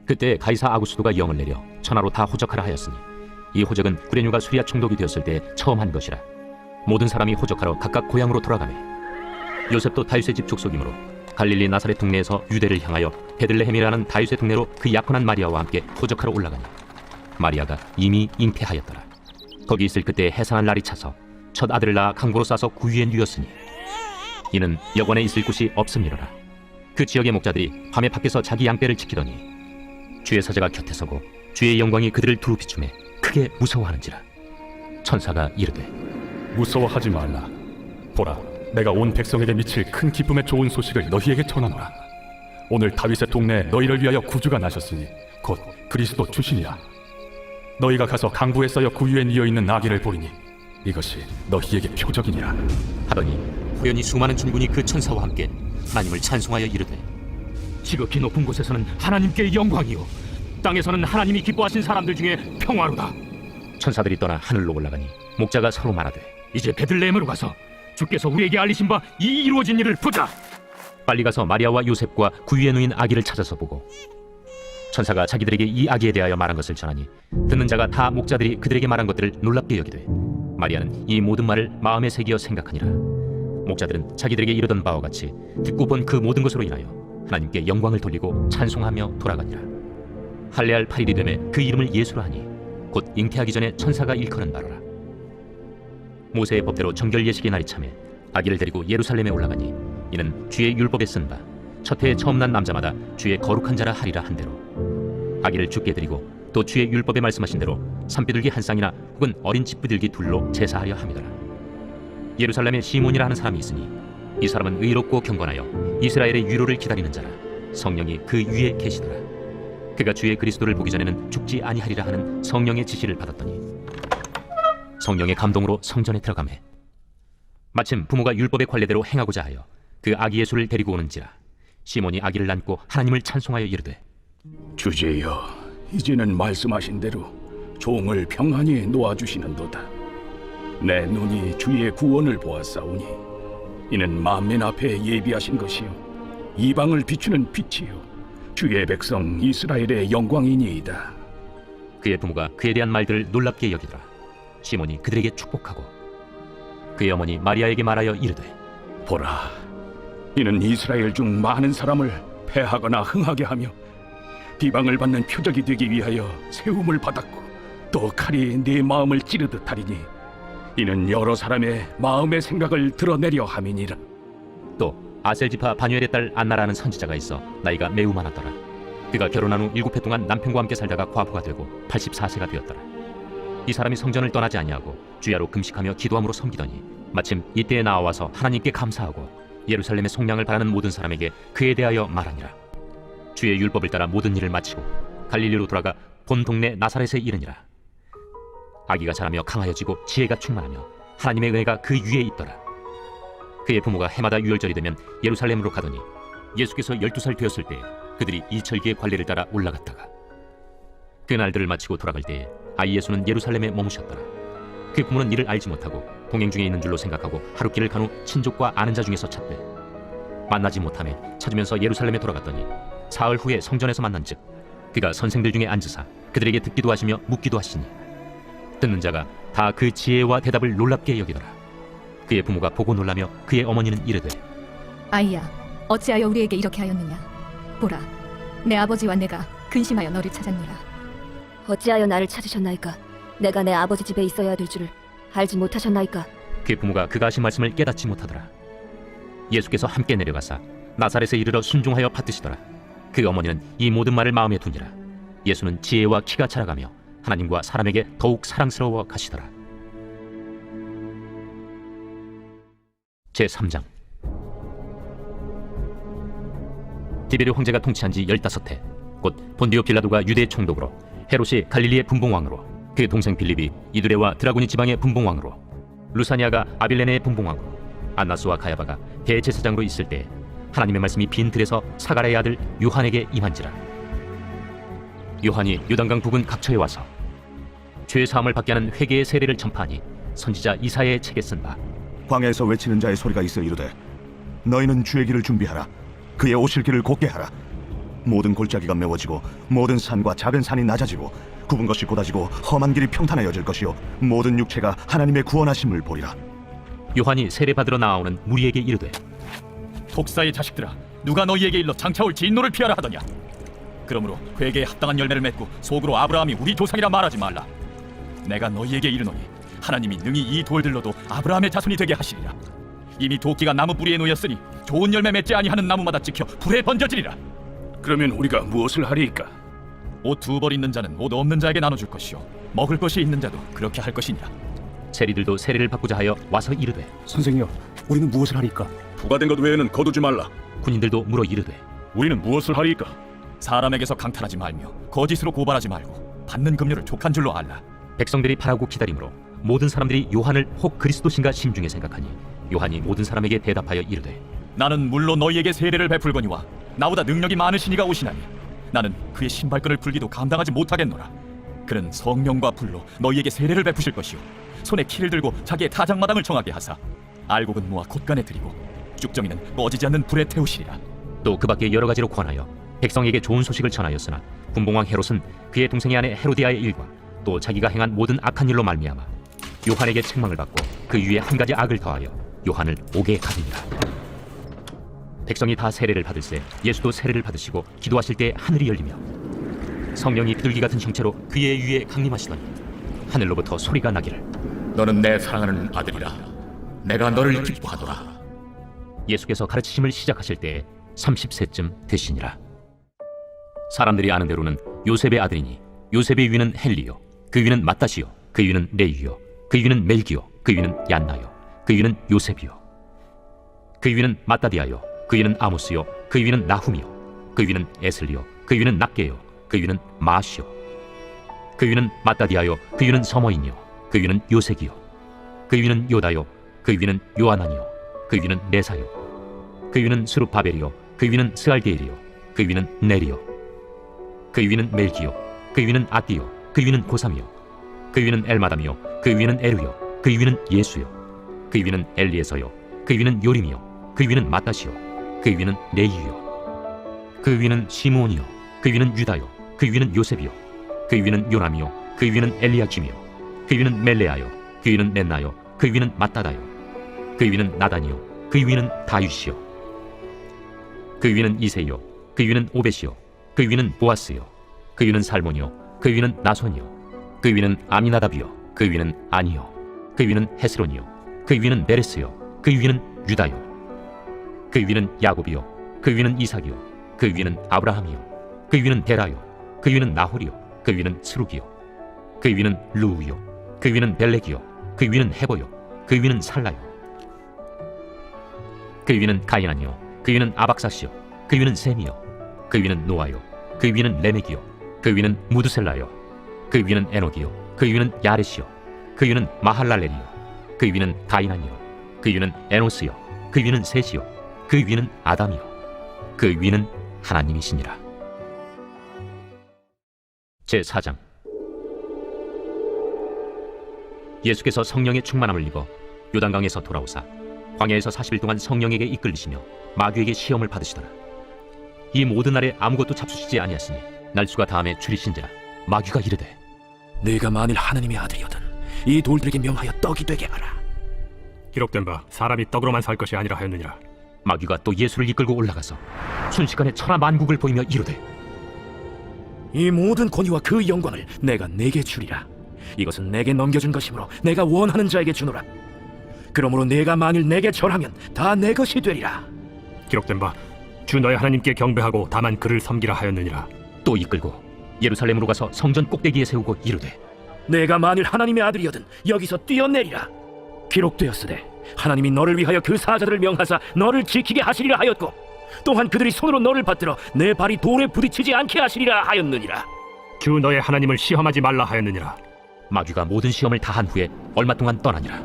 S10: 그때 가이사 아구스도가 영을 내려 천하로 다 호적하라 하였으니 이 호적은 구레뉴가 수리아 총독이 되었을 때 처음 한 것이라. 모든 사람이 호적하러 각각 고향으로 돌아가매 요셉도 다윗의 집 족속이므로 갈릴리 나사렛 동네에서 유대를 향하여 베들레헴이라는 다윗의 동네로 그 약혼한 마리아와 함께 호적하러 올라가니 마리아가 이미 잉태하였더라. 거기 있을 그때 해산한 날이 차서 첫 아들을 낳아 강보로 싸서 구유에 누였으니 이는 여관에 있을 곳이 없음이로라. 그 지역의 목자들이 밤에 밖에서 자기 양떼를 지키더니 주의 사자가 곁에 서고 주의 영광이 그들을 두루 비추매 크게 무서워하는지라. 천사가 이르되
S4: 무서워하지 말라. 보라, 내가 온 백성에게 미칠 큰 기쁨의 좋은 소식을 너희에게 전하노라. 오늘 다윗의 동네에 너희를 위하여 구주가 나셨으니 곧 그리스도 주시니라. 너희가 가서 강부에 쌓여 구유에 뉘어 있는 나귀를 보리니 이것이 너희에게 표적이니라
S10: 하더니 호연히 수많은 천군이 그 천사와 함께 하나님을 찬송하여 이르되
S6: 지극히 높은 곳에서는 하나님께 영광이요 땅에서는 하나님이 기뻐하신 사람들 중에 평화로다.
S10: 천사들이 떠나 하늘로 올라가니 목자가 서로 말하되
S6: 이제 베들레헴으로 가서 주께서 우리에게 알리신 바 이 이루어진 일을 보자.
S10: 빨리 가서 마리아와 요셉과 구유에 누인 아기를 찾아서 보고 천사가 자기들에게 이 아기에 대하여 말한 것을 전하니 듣는 자가 다 목자들이 그들에게 말한 것들을 놀랍게 여기되 마리아는 이 모든 말을 마음에 새기어 생각하니라. 목자들은 자기들에게 이르던 바와 같이 듣고 본 그 모든 것으로 인하여 하나님께 영광을 돌리고 찬송하며 돌아가니라. 할례할 8일이 되매 그 이름을 예수라 하니 곧 잉태하기 전에 천사가 일컬은 바로라. 모세의 법대로 정결 예식의 날이 차매 아기를 데리고 예루살렘에 올라가니 이는 주의 율법에 쓴 바 첫 해에 처음 난 남자마다 주의 거룩한 자라 하리라 한 대로 아기를 죽게 드리고 또 주의 율법에 말씀하신 대로 산비둘기 한 쌍이나 혹은 어린 집비둘기 둘로 제사하려 함이더라. 예루살렘에 시몬이라 하는 사람이 있으니 이 사람은 의롭고 경건하여 이스라엘의 위로를 기다리는 자라. 성령이 그 위에 계시더라. 그가 주의 그리스도를 보기 전에는 죽지 아니하리라 하는 성령의 지시를 받았더니 성령의 감동으로 성전에 들어가매 마침 부모가 율법의 관례대로 행하고자 하여 그 아기 예수를 데리고 오는지라. 시몬이 아기를 안고 하나님을 찬송하여 이르되
S12: 주제여, 이제는 말씀하신 대로 종을 평안히 놓아주시는도다. 내 눈이 주의 구원을 보았사오니 이는 만민 앞에 예비하신 것이요 이방을 비추는 빛이요 주의 백성 이스라엘의 영광이니이다.
S10: 그의 부모가 그에 대한 말들을 놀랍게 여기더라. 시몬이 그들에게 축복하고 그의 어머니 마리아에게 말하여 이르되
S12: 보라, 이는 이스라엘 중 많은 사람을 패하거나 흥하게 하며 비방을 받는 표적이 되기 위하여 세움을 받았고 또 칼이 네 마음을 찌르듯 하리니 이는 여러 사람의 마음의 생각을 드러내려 함이니라.
S10: 또 아셀지파 바뉴엘의 딸 안나라는 선지자가 있어 나이가 매우 많았더라. 그가 결혼한 후 7해 동안 남편과 함께 살다가 과부가 되고 84세가 되었더라. 이 사람이 성전을 떠나지 아니하고 주야로 금식하며 기도함으로 섬기더니 마침 이때에 나와서 하나님께 감사하고 예루살렘의 속량을 바라는 모든 사람에게 그에 대하여 말하니라. 주의 율법을 따라 모든 일을 마치고 갈릴리로 돌아가 본 동네 나사렛에 이르니라. 아기가 자라며 강하여지고 지혜가 충만하며 하나님의 은혜가 그 위에 있더라. 그의 부모가 해마다 유월절이 되면 예루살렘으로 가더니 예수께서 12살 되었을 때 그들이 이 절기의 관례를 따라 올라갔다가 그 날들을 마치고 돌아갈 때에 아이 예수는 예루살렘에 머무셨더라. 그 부모는 이를 알지 못하고 동행 중에 있는 줄로 생각하고 하룻길을 간 후 친족과 아는 자 중에서 찾되 만나지 못하매 찾으면서 예루살렘에 돌아갔더니 사흘 후에 성전에서 만난즉 그가 선생들 중에 앉으사 그들에게 듣기도 하시며 묻기도 하시니 듣는 자가 다 그 지혜와 대답을 놀랍게 여기더라. 그의 부모가 보고 놀라며 그의 어머니는 이르되
S9: 아이야, 어찌하여 우리에게 이렇게 하였느냐. 보라, 내 아버지와 내가 근심하여 너를 찾았노라.
S13: 어찌하여 나를 찾으셨나이까? 내가 내 아버지 집에 있어야 될 줄을 알지 못하셨나이까?
S10: 그의 부모가 그가 하신 말씀을 깨닫지 못하더라. 예수께서 함께 내려가사 나사렛에 이르러 순종하여 받드시더라. 그 어머니는 이 모든 말을 마음에 두니라. 예수는 지혜와 키가 자라가며 하나님과 사람에게 더욱 사랑스러워 가시더라. 제3장. 디베르 황제가 통치한 지 15해 곧 본디오 빌라도가 유대 총독으로 헤롯이 갈릴리의 분봉왕으로 그 동생 빌립이 이두레와 드라고니 지방의 분봉왕으로 루사니아가 아빌레네의 분봉왕으로 안나스와 가야바가 대제사장으로 있을 때 하나님의 말씀이 빈 들에서 사가랴의 아들 요한에게 임한지라. 요한이 요단강 부근 각처에 와서 죄 사함을 받게 하는 회개의 세례를 전파하니 선지자 이사야의 책에 쓴 바
S12: 광야에서 외치는 자의 소리가 있어 이르되 너희는 주의 길을 준비하라. 그의 오실 길을 곧게 하라. 모든 골짜기가 메워지고 모든 산과 작은 산이 낮아지고 굽은 것이 곧아지고 험한 길이 평탄하여질 것이요 모든 육체가 하나님의 구원하심을 보리라.
S10: 요한이 세례 받으러 나오는 무리에게 이르되
S8: 독사의 자식들아, 누가 너희에게 일러 장차올 진노를 피하라 하더냐? 그러므로 회개에 합당한 열매를 맺고 속으로 아브라함이 우리 조상이라 말하지 말라. 내가 너희에게 이르노니 하나님이 능히 이 돌들로도 아브라함의 자손이 되게 하시리라. 이미 도끼가 나무 뿌리에 놓였으니 좋은 열매 맺지 아니하는 나무마다 찍혀 불에 번져지리라.
S6: 그러면 우리가 무엇을 하리이까?
S8: 옷 2벌 있는 자는 옷 없는 자에게 나눠줄 것이요 먹을 것이 있는 자도 그렇게 할 것이니라.
S10: 세리들도 세례를 받고자 하여 와서 이르되
S3: 선생이여, 우리는 무엇을 하리까?
S11: 부과된 것 외에는 거두지 말라.
S10: 군인들도 물어 이르되
S6: 우리는 무엇을 하리이까?
S8: 사람에게서 강탈하지 말며 거짓으로 고발하지 말고 받는 금료를 족한 줄로 알라.
S10: 백성들이 바라고 기다림으로 모든 사람들이 요한을 혹 그리스도신가 심중에 생각하니 요한이 모든 사람에게 대답하여 이르되
S8: 나는 물론 너희에게 세례를 베풀거니와 나보다 능력이 많으시니가 오시나니 나는 그의 신발끈을 풀기도 감당하지 못하겠노라. 그는 성령과 불로 너희에게 세례를 베푸실 것이요 손에 키를 들고 자기의 타작마당을 정하게 하사 알곡은 모아 곶간에 들이고 쭉정이는 꺼지지 않는 불에 태우시리라.
S10: 또 그 밖에 여러 가지로 권하여 백성에게 좋은 소식을 전하였으나 분봉왕 헤롯은 그의 동생의 아내 헤로디아의 일과 또 자기가 행한 모든 악한 일로 말미암아 요한에게 책망을 받고 그 위에 한 가지 악을 더하여 요한을 옥에 가두니라. 백성이 다 세례를 받을새 예수도 세례를 받으시고 기도하실 때 하늘이 열리며 성령이 비둘기 같은 형체로 그의 위에 강림하시더니 하늘로부터 소리가 나기를
S8: 너는 내 사랑하는 아들이라. 내가 너를 기뻐하노라.
S10: 예수께서 가르치심을 시작하실 때에 30세쯤 되시니라. 사람들이 아는 대로는 요셉의 아들이니 요셉의 위는 헬리요 그 위는 마따시요 그 위는 레위요 그 위는 멜기요 그 위는 얀나요 그 위는 요셉이요 그 위는 마따디아요 그 위는 아모스요 그 위는 나훔이요 그 위는 에슬리요 그 위는 낫게요 그 위는 마시요 그 위는 마따디아요 그 위는 서머인이요 그 위는 요색이요 그 위는 요다요 그 위는 요아나니요 그 위는 네사요 그 위는 스룹바벨이요 그 위는 스알게일이요 그 위는 네리요 그 위는 멜기요 그 위는 아띠요 그 위는 고삼이요 그 위는 엘마담이요 그 위는 에루요 그 위는 예수요 그 위는 엘리에서요 그 위는 요림이요 그 위는 마따시요 그 위는 레이유요 그 위는 시므온이요 그 위는 유다요 그 위는 요셉이요 그 위는 요람이요 그 위는 엘리야김이요 그 위는 멜레아요 그 위는 넷나요 그 위는 마따다요 그 위는 나단이요 그 위는 다윗이요 그 위는 이세요 그 위는 오벳이요 그 위는 보아스요 그 위는 살몬이요 그 위는 나손이요 그 위는 아미나답이요 그 위는 아니요 그 위는 헤스론이요 그 위는 베레스요 그 위는 유다요 그 위는 야곱이요 그 위는 이삭이요 그 위는 아브라함이요 그 위는 데라요 그 위는 나홀이요 그 위는 스룩이요 그 위는 루우요 그 위는 벨렉이요 그 위는 헤보요 그 위는 살라요 그 위는 가이난이요 그 위는 아박사시요 그 위는 셈이요 그 위는 노아요 그 위는 레멕이요 그 위는 무드셀라요 그 위는 에녹이요 그 위는 야렛이요 그 위는 마할랄렐이요 그 위는 가이난이요 그 위는 에노스요 그 위는 셋이요 그 위는 아담이요 그 위는 하나님이시니라. 제4장. 예수께서 성령의 충만함을 입어 요단강에서 돌아오사 광야에서 40일 동안 성령에게 이끌리시며 마귀에게 시험을 받으시더라. 이 모든 날에 아무것도 잡수시지 아니하시니 날수가 다음에 줄이신지라. 마귀가 이르되
S3: 네가 만일 하나님의 아들이거든 이 돌들에게 명하여 떡이 되게 하라.
S5: 기록된 바 사람이 떡으로만 살 것이 아니라 하였느니라.
S10: 마귀가 또 예수를 이끌고 올라가서 순식간에 천하 만국을 보이며 이르되
S3: 이 모든 권위와 그 영광을 내가 네게 주리라. 이것은 내게 넘겨준 것이므로 내가 원하는 자에게 주노라. 그러므로 네가 만일 내게 절하면 다 내 것이 되리라.
S5: 기록된 바 주 너의 하나님께 경배하고 다만 그를 섬기라 하였느니라.
S10: 또 이끌고 예루살렘으로 가서 성전 꼭대기에 세우고 이르되
S3: 내가 만일 하나님의 아들이거든 여기서 뛰어내리라. 기록되었으되 하나님이 너를 위하여 그 사자들을 명하사 너를 지키게 하시리라 하였고 또한 그들이 손으로 너를 받들어 내 발이 돌에 부딪히지 않게 하시리라 하였느니라.
S5: 주 너의 하나님을 시험하지 말라 하였느니라.
S10: 마귀가 모든 시험을 다한 후에 얼마 동안 떠나니라.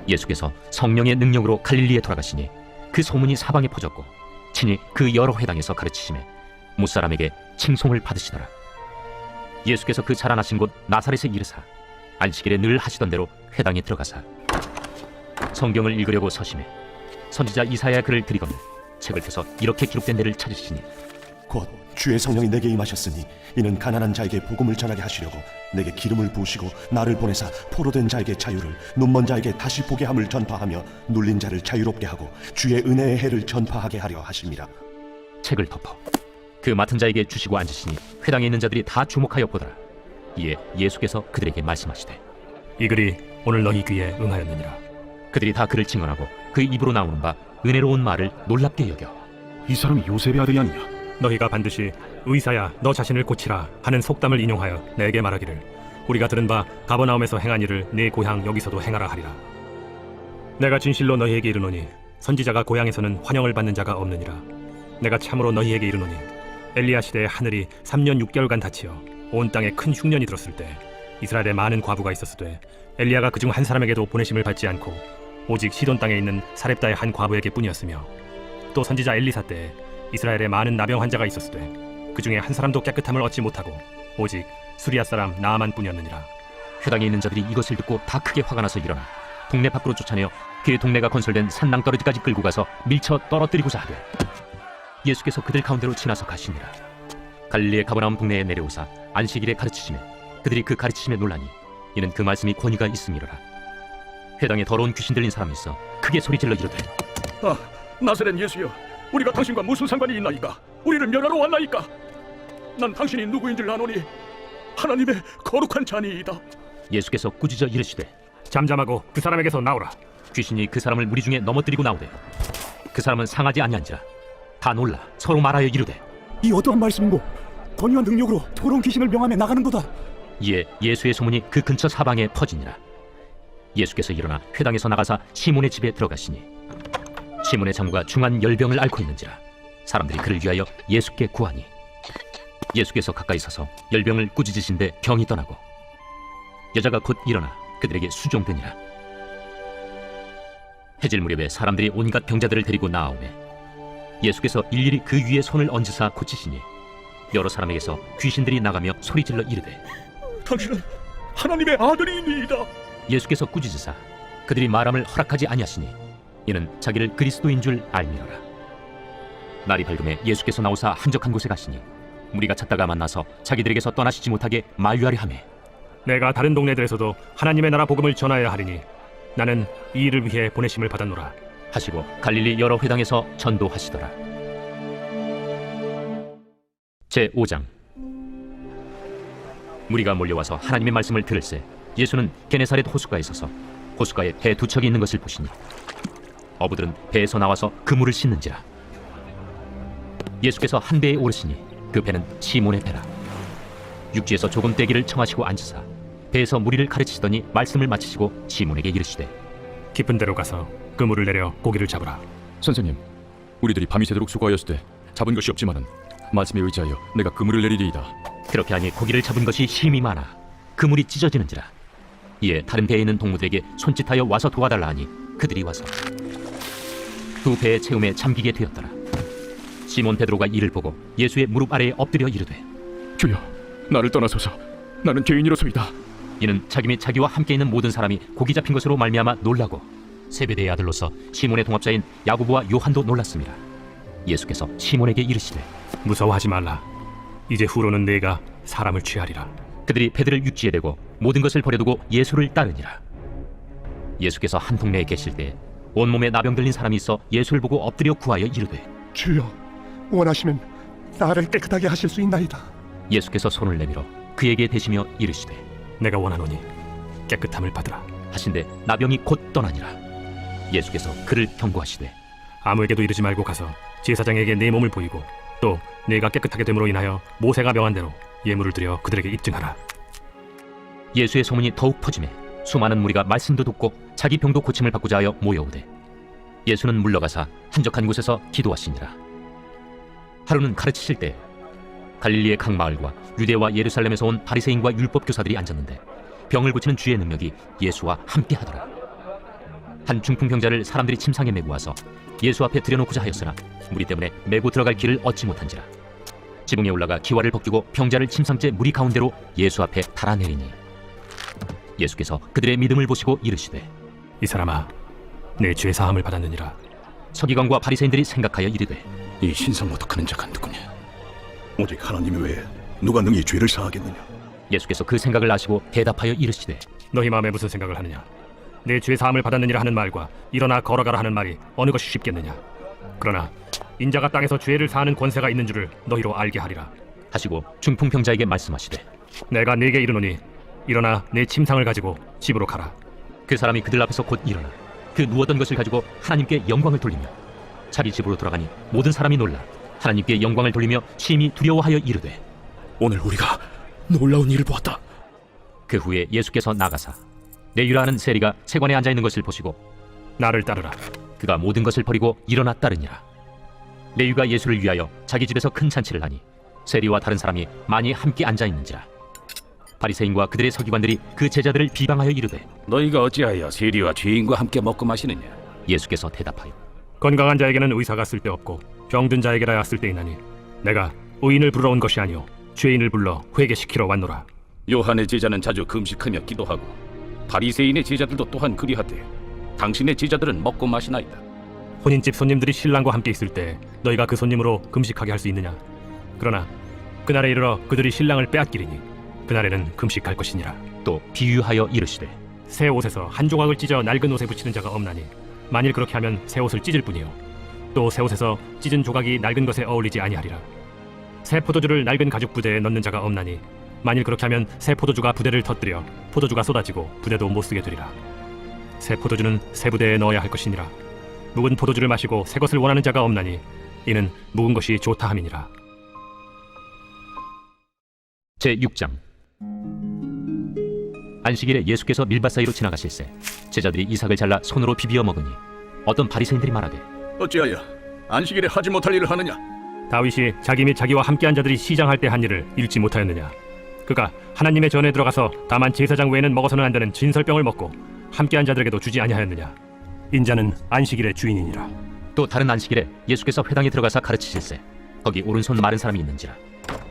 S10: 예수께서 성령의 능력으로 갈릴리에 돌아가시니 그 소문이 사방에 퍼졌고 친히 그 여러 회당에서 가르치심에 무사람에게 칭송을 받으시더라. 예수께서 그 자라나신 곳 나사렛에 이르사 안식일에 늘 하시던 대로 회당에 들어가사 성경을 읽으려고 서심해 선지자 이사야 글을 들이거늘 책을 펴서 이렇게 기록된 데를 찾으시니
S14: 곧 주의 성령이 내게 임하셨으니 이는 가난한 자에게 복음을 전하게 하시려고 내게 기름을 부으시고 나를 보내사 포로된 자에게 자유를, 눈먼 자에게 다시 보게 함을 전파하며 눌린 자를 자유롭게 하고 주의 은혜의 해를 전파하게 하려 하심이라.
S10: 책을 덮어 그 맡은 자에게 주시고 앉으시니 회당에 있는 자들이 다 주목하여 보더라. 이에 예수께서 그들에게 말씀하시되
S5: 이 글이 오늘 너희 귀에 응하였느니라.
S10: 그들이 다 그를 칭언하고 그 입으로 나오는 바 은혜로운 말을 놀랍게 여겨
S12: 이 사람이 요셉의 아들이 아니냐?
S5: 너희가 반드시 의사야 너 자신을 고치라 하는 속담을 인용하여 내게 말하기를 우리가 들은 바 가버나움에서 행한 일을 네 고향 여기서도 행하라 하리라. 내가 진실로 너희에게 이르노니 선지자가 고향에서는 환영을 받는 자가 없느니라. 내가 참으로 너희에게 이르노니 엘리야 시대에 하늘이 3년 6개월간 닫히어 온 땅에 큰 흉년이 들었을 때 이스라엘에 많은 과부가 있었으되 엘리야가 그중 한 사람에게도 보내심을 받지 않고 오직 시돈 땅에 있는 사렙다의 한 과부에게 뿐이었으며 또 선지자 엘리사 때에 이스라엘에 많은 나병 환자가 있었으되 그 중에 한 사람도 깨끗함을 얻지 못하고 오직 수리아 사람 나아만 뿐이었느니라.
S10: 회당에 있는 자들이 이것을 듣고 다 크게 화가 나서 일어나 동네 밖으로 쫓아내어 그 동네가 건설된 산낭떠러지까지 끌고 가서 밀쳐 떨어뜨리고자 하되 예수께서 그들 가운데로 지나서 가시니라. 갈릴리의 가버나움 동네에 내려오사 안식일에 가르치시매 그들이 그 가르치심에 놀라니 이는 그 말씀이 권위가 있음이로라. 회당에 더러운 귀신 들린 사람이 있어 크게 소리질러 이르되
S3: 아, 나사렛 예수여, 우리가 당신과 무슨 상관이 있나이까? 우리를 멸하러 왔나이까? 난 당신이 누구인 줄 아노니 하나님의 거룩한 자니이다.
S10: 예수께서 꾸짖어 이르시되
S5: 잠잠하고 그 사람에게서 나오라.
S10: 귀신이 그 사람을 무리 중에 넘어뜨리고 나오되 그 사람은 상하지 아니한지라. 다 놀라 서로 말하여 이르되
S12: 이 어떠한 말씀이고 권위와 능력으로 더러운 귀신을 명하며 나가는도다.
S10: 이에 예수의 소문이 그 근처 사방에 퍼지니라. 예수께서 일어나 회당에서 나가사 시몬의 집에 들어가시니 시몬의 장부가 중한 열병을 앓고 있는지라. 사람들이 그를 위하여 예수께 구하니 예수께서 가까이 서서 열병을 꾸짖으신데 병이 떠나고 여자가 곧 일어나 그들에게 수종되니라. 해질 무렵에 사람들이 온갖 병자들을 데리고 나아오매 예수께서 일일이 그 위에 손을 얹으사 고치시니 여러 사람에게서 귀신들이 나가며 소리질러 이르되
S3: 당신은 하나님의 아들이니이다.
S10: 예수께서 꾸짖으사 그들이 말함을 허락하지 아니하시니 이는 자기를 그리스도인 줄 알미러라. 날이 밝음에 예수께서 나오사 한적한 곳에 가시니 무리가 찾다가 만나서 자기들에게서 떠나시지 못하게 만류하려 하매
S5: 내가 다른 동네들에서도 하나님의 나라 복음을 전하여야 하리니 나는 이 일을 위해 보내심을 받았노라
S10: 하시고 갈릴리 여러 회당에서 전도하시더라. 제5장. 무리가 몰려와서 하나님의 말씀을 들을새 예수는 게네사렛 호숫가에 서서 호숫가에 배 두 척이 있는 것을 보시니 어부들은 배에서 나와서 그물을 씻는지라. 예수께서 한 배에 오르시니 그 배는 시몬의 배라. 육지에서 조금 떼기를 청하시고 앉으사 배에서 무리를 가르치시더니 말씀을 마치시고 시몬에게 이르시되
S5: 깊은 데로 가서 그물을 내려 고기를 잡으라.
S4: 선생님, 우리들이 밤이 새도록 수고하였으되 잡은 것이 없지만은 말씀에 의지하여 내가 그물을 내리리이다.
S10: 그렇게 하니 고기를 잡은 것이 힘이 많아 그물이 찢어지는지라. 이에 다른 배에 있는 동무들에게 손짓하여 와서 도와달라 하니 그들이 와서 두 배의 채움에 잠기게 되었더라. 시몬 베드로가 이를 보고 예수의 무릎 아래에 엎드려 이르되
S4: 주여, 나를 떠나소서. 나는 죄인이로소이다.
S10: 이는 자기 및 자기와 함께 있는 모든 사람이 고기 잡힌 것으로 말미암아 놀라고 세베대의 아들로서 시몬의 동업자인 야고보와 요한도 놀랐습니다. 예수께서 시몬에게 이르시되
S5: 무서워하지 말라. 이제 후로는 네가 사람을 취하리라.
S10: 그들이 배들을 육지에 대고 모든 것을 버려두고 예수를 따르니라. 예수께서 한 동네에 계실 때 온몸에 나병 들린 사람이 있어 예수를 보고 엎드려 구하여 이르되
S12: 주여, 원하시면 나를 깨끗하게 하실 수 있나이다.
S10: 예수께서 손을 내밀어 그에게 대시며 이르시되
S5: 내가 원하노니 깨끗함을 받으라
S10: 하신데 나병이 곧 떠나니라. 예수께서 그를 경고하시되
S5: 아무에게도 이르지 말고 가서 제사장에게 네 몸을 보이고 또 네가 깨끗하게 됨으로 인하여 모세가 명한 대로 예물을 드려 그들에게 입증하라.
S10: 예수의 소문이 더욱 퍼지매 수많은 무리가 말씀도 듣고 자기 병도 고침을 받고자 하여 모여오되 예수는 물러가사 한적한 곳에서 기도하시니라. 하루는 가르치실 때 갈릴리의 각 마을과 유대와 예루살렘에서 온 바리새인과 율법 교사들이 앉았는데 병을 고치는 주의 능력이 예수와 함께 하더라. 한 중풍병자를 사람들이 침상에 메고 와서 예수 앞에 들여놓고자 하였으나 무리 때문에 메고 들어갈 길을 얻지 못한지라. 지붕에 올라가 기와를 벗기고 병자를 침상째 무리 가운데로 예수 앞에 달아내리니 예수께서 그들의 믿음을 보시고 이르시되
S5: 이 사람아, 내 죄 사함을 받았느니라.
S10: 서기관과 바리새인들이 생각하여 이르되
S11: 이 신성모독하는 자가 누구냐? 오직 하나님 외에 누가 능히 죄를 사하겠느냐?
S10: 예수께서 그 생각을 아시고 대답하여 이르시되
S5: 너희 마음에 무슨 생각을 하느냐? 내 죄 사함을 받았느니라 하는 말과 일어나 걸어가라 하는 말이 어느 것이 쉽겠느냐? 그러나 인자가 땅에서 죄를 사하는 권세가 있는 줄을 너희로 알게 하리라
S10: 하시고 중풍병자에게 말씀하시되
S5: 내가 네게 이르노니 일어나 내 침상을 가지고 집으로 가라.
S10: 그 사람이 그들 앞에서 곧 일어나 그 누웠던 것을 가지고 하나님께 영광을 돌리며 자기 집으로 돌아가니 모든 사람이 놀라 하나님께 영광을 돌리며 심히 두려워하여 이르되
S3: 오늘 우리가 놀라운 일을 보았다.
S10: 그 후에 예수께서 나가사 내유라하는 세리가 세관에 앉아 있는 것을 보시고
S5: 나를 따르라.
S10: 그가 모든 것을 버리고 일어나 따르니라. 레위가 예수를 위하여 자기 집에서 큰 잔치를 하니 세리와 다른 사람이 많이 함께 앉아 있는지라. 바리새인과 그들의 서기관들이 그 제자들을 비방하여 이르되
S15: 너희가 어찌하여 세리와 죄인과 함께 먹고 마시느냐?
S10: 예수께서 대답하여
S5: 건강한 자에게는 의사가 쓸데없고 병든 자에게라야 쓸데있나니 내가 의인을 부르러 온 것이 아니오 죄인을 불러 회개시키러 왔노라.
S15: 요한의 제자는 자주 금식하며 기도하고 바리새인의 제자들도 또한 그리하되 당신의 제자들은 먹고 마시나이다.
S5: 혼인집 손님들이 신랑과 함께 있을 때 너희가 그 손님으로 금식하게 할 수 있느냐? 그러나 그날에 이르러 그들이 신랑을 빼앗기리니 그날에는 금식할 것이니라.
S10: 또 비유하여 이르시되
S5: 새 옷에서 한 조각을 찢어 낡은 옷에 붙이는 자가 없나니 만일 그렇게 하면 새 옷을 찢을 뿐이요 또 새 옷에서 찢은 조각이 낡은 것에 어울리지 아니하리라. 새 포도주를 낡은 가죽 부대에 넣는 자가 없나니 만일 그렇게 하면 새 포도주가 부대를 터뜨려 포도주가 쏟아지고 부대도 못 쓰게 되리라. 새 포도주는 새 부대에 넣어야 할 것이니라. 묵은 포도주를 마시고 새 것을 원하는 자가 없나니 이는 묵은 것이 좋다 함이니라.
S10: 제6장 안식일에 예수께서 밀밭 사이로 지나가실새 제자들이 이삭을 잘라 손으로 비비어 먹으니 어떤 바리새인들이 말하되
S11: 어찌하여 안식일에 하지 못할 일을 하느냐?
S5: 다윗이 자기 및 자기와 함께한 자들이 시장할 때 한 일을 읽지 못하였느냐? 그가 하나님의 전에 들어가서 다만 제사장 외에는 먹어서는 안 되는 진설병을 먹고 함께한 자들에게도 주지 아니하였느냐? 인자는 안식일의 주인이니라.
S10: 또 다른 안식일에 예수께서 회당에 들어가서 가르치실새 거기 오른손 마른 사람이 있는지라.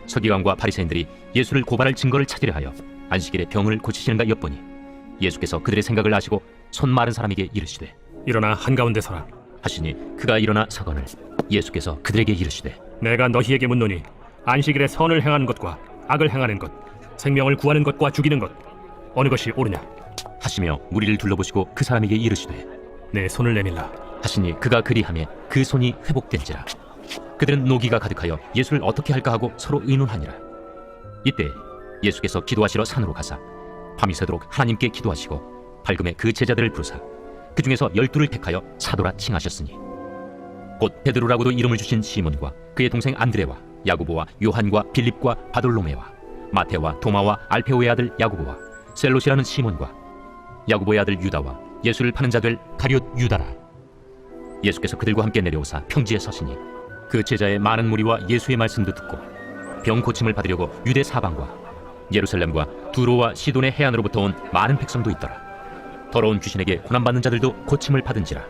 S10: 서기관과 바리새인들이 예수를 고발할 증거를 찾으려 하여 안식일에 병을 고치시는가 엿보니 예수께서 그들의 생각을 아시고 손 마른 사람에게 이르시되
S5: 일어나 한가운데 서라
S10: 하시니 그가 일어나 서거늘 예수께서 그들에게 이르시되
S5: 내가 너희에게 묻노니 안식일에 선을 행하는 것과 악을 행하는 것 생명을 구하는 것과 죽이는 것 어느 것이 옳으냐
S10: 하시며 무리를 둘러보시고 그 사람에게 이르시되
S5: 내 손을 내밀라
S10: 하시니 그가 그리하며 그 손이 회복된지라. 그들은 노기가 가득하여 예수를 어떻게 할까 하고 서로 의논하니라. 이때 예수께서 기도하시러 산으로 가사 밤이 새도록 하나님께 기도하시고 밝음에 그 제자들을 부르사 그 중에서 12를 택하여 사도라 칭하셨으니 곧 베드로라고도 이름을 주신 시몬과 그의 동생 안드레와 야고보와 요한과 빌립과 바돌로메와 마테와 도마와 알페오의 아들 야고보와 셀롯이라는 시몬과 야고보의 아들 유다와 예수를 파는 자 될 가룟 유다라. 예수께서 그들과 함께 내려오사 평지에 서시니 그 제자의 많은 무리와 예수의 말씀도 듣고 병 고침을 받으려고 유대 사방과 예루살렘과 두로와 시돈의 해안으로부터 온 많은 백성도 있더라. 더러운 귀신에게 고난받는 자들도 고침을 받은지라.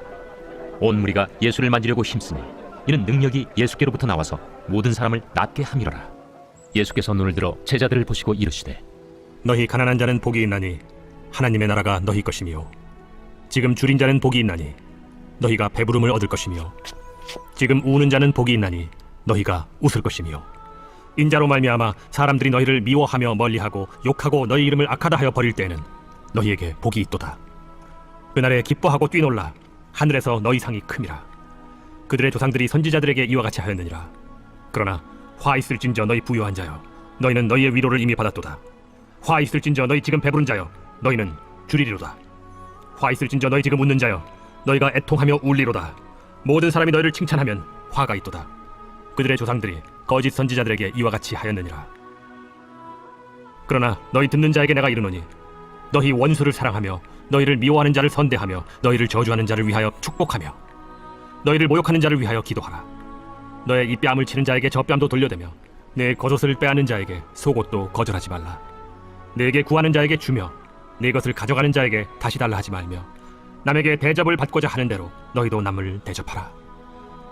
S10: 온 무리가 예수를 만지려고 힘쓰니 이는 능력이 예수께로부터 나와서 모든 사람을 낫게 함이로라. 예수께서 눈을 들어 제자들을 보시고 이르시되
S5: 너희 가난한 자는 복이 있나니 하나님의 나라가 너희 것이며 지금 줄인 자는 복이 있나니 너희가 배부름을 얻을 것이며 지금 우는 자는 복이 있나니 너희가 웃을 것이며 인자로 말미암아 사람들이 너희를 미워하며 멀리하고 욕하고 너희 이름을 악하다 하여 버릴 때에는 너희에게 복이 있도다. 그날에 기뻐하고 뛰놀라 하늘에서 너희 상이 큼이라. 그들의 조상들이 선지자들에게 이와 같이 하였느니라. 그러나 화 있을진저 너희 부유한 자여 너희는 너희의 위로를 이미 받았도다. 화 있을진저 너희 지금 배부른 자여 너희는 줄이리로다. 화 있을진저 너희 지금 웃는 자여 너희가 애통하며 울리로다. 모든 사람이 너희를 칭찬하면 화가 있도다. 그들의 조상들이 거짓 선지자들에게 이와 같이 하였느니라. 그러나 너희 듣는 자에게 내가 이르노니 너희 원수를 사랑하며 너희를 미워하는 자를 선대하며 너희를 저주하는 자를 위하여 축복하며 너희를 모욕하는 자를 위하여 기도하라. 너의 이 뺨을 치는 자에게 저 뺨도 돌려대며 내 겉옷을 빼앗는 자에게 속옷도 거절하지 말라. 내게 구하는 자에게 주며 내 것을 가져가는 자에게 다시 달라 하지 말며 남에게 대접을 받고자 하는 대로 너희도 남을 대접하라.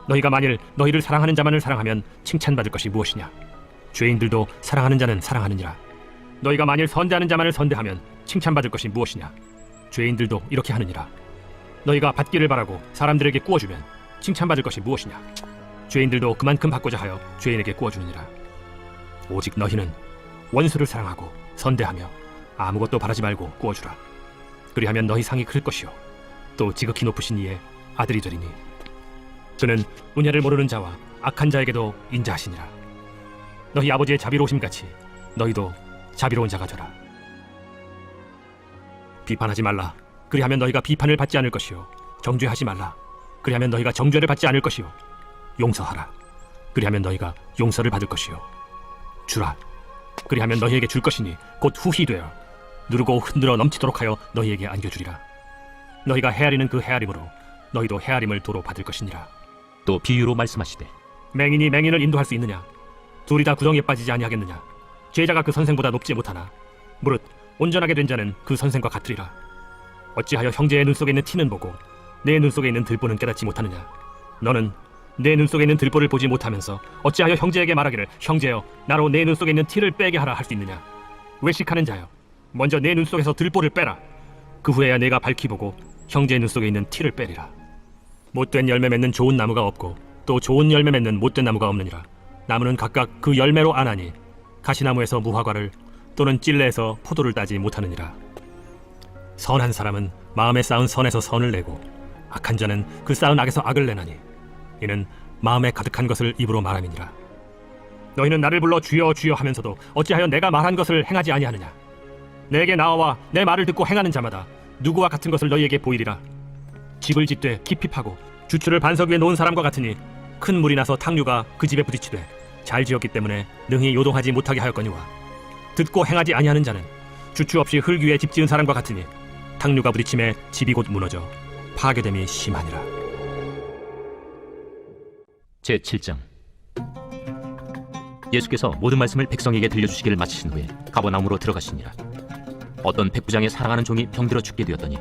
S5: 너희가 만일 너희를 사랑하는 자만을 사랑하면 칭찬받을 것이 무엇이냐? 죄인들도 사랑하는 자는 사랑하느니라. 너희가 만일 선대하는 자만을 선대하면 칭찬받을 것이 무엇이냐? 죄인들도 이렇게 하느니라. 너희가 받기를 바라고 사람들에게 구워주면 칭찬받을 것이 무엇이냐? 죄인들도 그만큼 받고자 하여 죄인에게 구워주느니라. 오직 너희는 원수를 사랑하고 선대하며 아무것도 바라지 말고 구워주라. 그리하면 너희 상이 클 것이요 또 지극히 높으신 이의 아들이 되리니 그는 은혜를 모르는 자와 악한 자에게도 인자하시니라. 너희 아버지의 자비로우심 같이 너희도 자비로운 자가 되라. 비판하지 말라. 그리하면 너희가 비판을 받지 않을 것이요 정죄하지 말라. 그리하면 너희가 정죄를 받지 않을 것이요 용서하라. 그리하면 너희가 용서를 받을 것이요 주라. 그리하면 너희에게 줄 것이니 곧 후히 되어 누르고 흔들어 넘치도록 하여 너희에게 안겨주리라. 너희가 헤아리는 그 헤아림으로 너희도 헤아림을 도로 받을 것이니라.
S10: 또 비유로 말씀하시되
S5: 맹인이 맹인을 인도할 수 있느냐? 둘이 다 구덩이에 빠지지 아니하겠느냐? 제자가 그 선생보다 높지 못하나 무릇 온전하게 된 자는 그 선생과 같으리라. 어찌하여 형제의 눈 속에 있는 티는 보고 내 눈 속에 있는 들보는 깨닫지 못하느냐? 너는 내 눈 속에 있는 들보를 보지 못하면서 어찌하여 형제에게 말하기를 형제여 나로 내 눈 속에 있는 티를 빼게 하라 할 수 있느냐? 외식하는 자여 먼저 내 눈 속에서 들보를 빼라. 그 후에야 내가 밝히 보고 형제의 눈 속에 있는 티를 빼리라. 못된 열매 맺는 좋은 나무가 없고 또 좋은 열매 맺는 못된 나무가 없느니라. 나무는 각각 그 열매로 아나니 가시나무에서 무화과를 또는 찔레에서 포도를 따지 못하느니라. 선한 사람은 마음에 쌓은 선에서 선을 내고 악한 자는 그 쌓은 악에서 악을 내나니 이는 마음에 가득한 것을 입으로 말함이니라. 너희는 나를 불러 주여 주여 하면서도 어찌하여 내가 말한 것을 행하지 아니하느냐? 내게 나와 내 말을 듣고 행하는 자마다 누구와 같은 것을 너희에게 보이리라. 집을 짓되 깊이 파고 주추를 반석 위에 놓은 사람과 같으니 큰 물이 나서 탕류가 그 집에 부딪히되 잘 지었기 때문에 능히 요동하지 못하게 하였거니와 듣고 행하지 아니하는 자는 주추 없이 흙 위에 집 지은 사람과 같으니 탕류가 부딪힘에 집이 곧 무너져 파괴됨이 심하니라.
S10: 제7장 예수께서 모든 말씀을 백성에게 들려주시기를 마치신 후에 가버나움으로 들어가시니라. 어떤 백부장의 사랑하는 종이 병들어 죽게 되었더니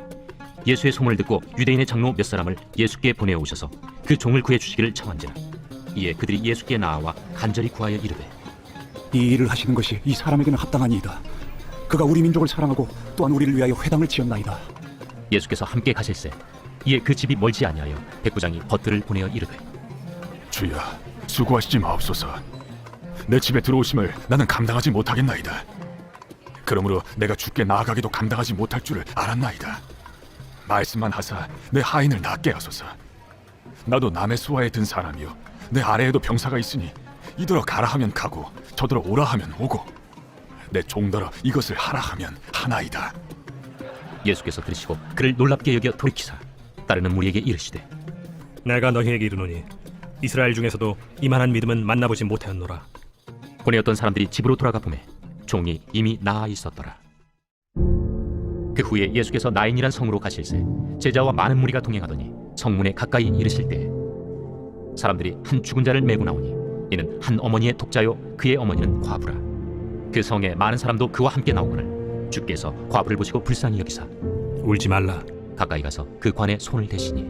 S10: 예수의 소문을 듣고 유대인의 장로 몇 사람을 예수께 보내어 오셔서 그 종을 구해 주시기를 청한지라. 이에 그들이 예수께 나아와 간절히 구하여 이르되
S16: 이 일을 하시는 것이 이 사람에게는 합당하니이다. 그가 우리 민족을 사랑하고 또한 우리를 위하여 회당을 지었나이다.
S10: 예수께서 함께 가실세 이에 그 집이 멀지 아니하여 백부장이 벗들을 보내어 이르되
S4: 주여 수고하시지 마옵소서. 내 집에 들어오심을 나는 감당하지 못하겠나이다. 그러므로 내가 주께 나아가기도 감당하지 못할 줄을 알았나이다. 말씀만 하사 내 하인을 낫게 하소서. 나도 남의 수하에 든 사람이요 내 아래에도 병사가 있으니 이더러 가라 하면 가고 저더러 오라 하면 오고 내 종더러 이것을 하라 하면 하나이다.
S10: 예수께서 들으시고 그를 놀랍게 여겨 돌이키사 따르는 무리에게 이르시되
S5: 내가 너희에게 이르노니 이스라엘 중에서도 이만한 믿음은 만나보지 못하였노라.
S10: 보내었던 사람들이 집으로 돌아가 보매 종이 이미 나아 있었더라. 그 후에 예수께서 나인이란 성으로 가실새 제자와 많은 무리가 동행하더니 성문에 가까이 이르실 때 사람들이 한 죽은 자를 메고 나오니 이는 한 어머니의 독자요 그의 어머니는 과부라. 그 성에 많은 사람도 그와 함께 나오거늘 주께서 과부를 보시고 불쌍히 여기사
S5: 울지 말라.
S10: 가까이 가서 그 관에 손을 대시니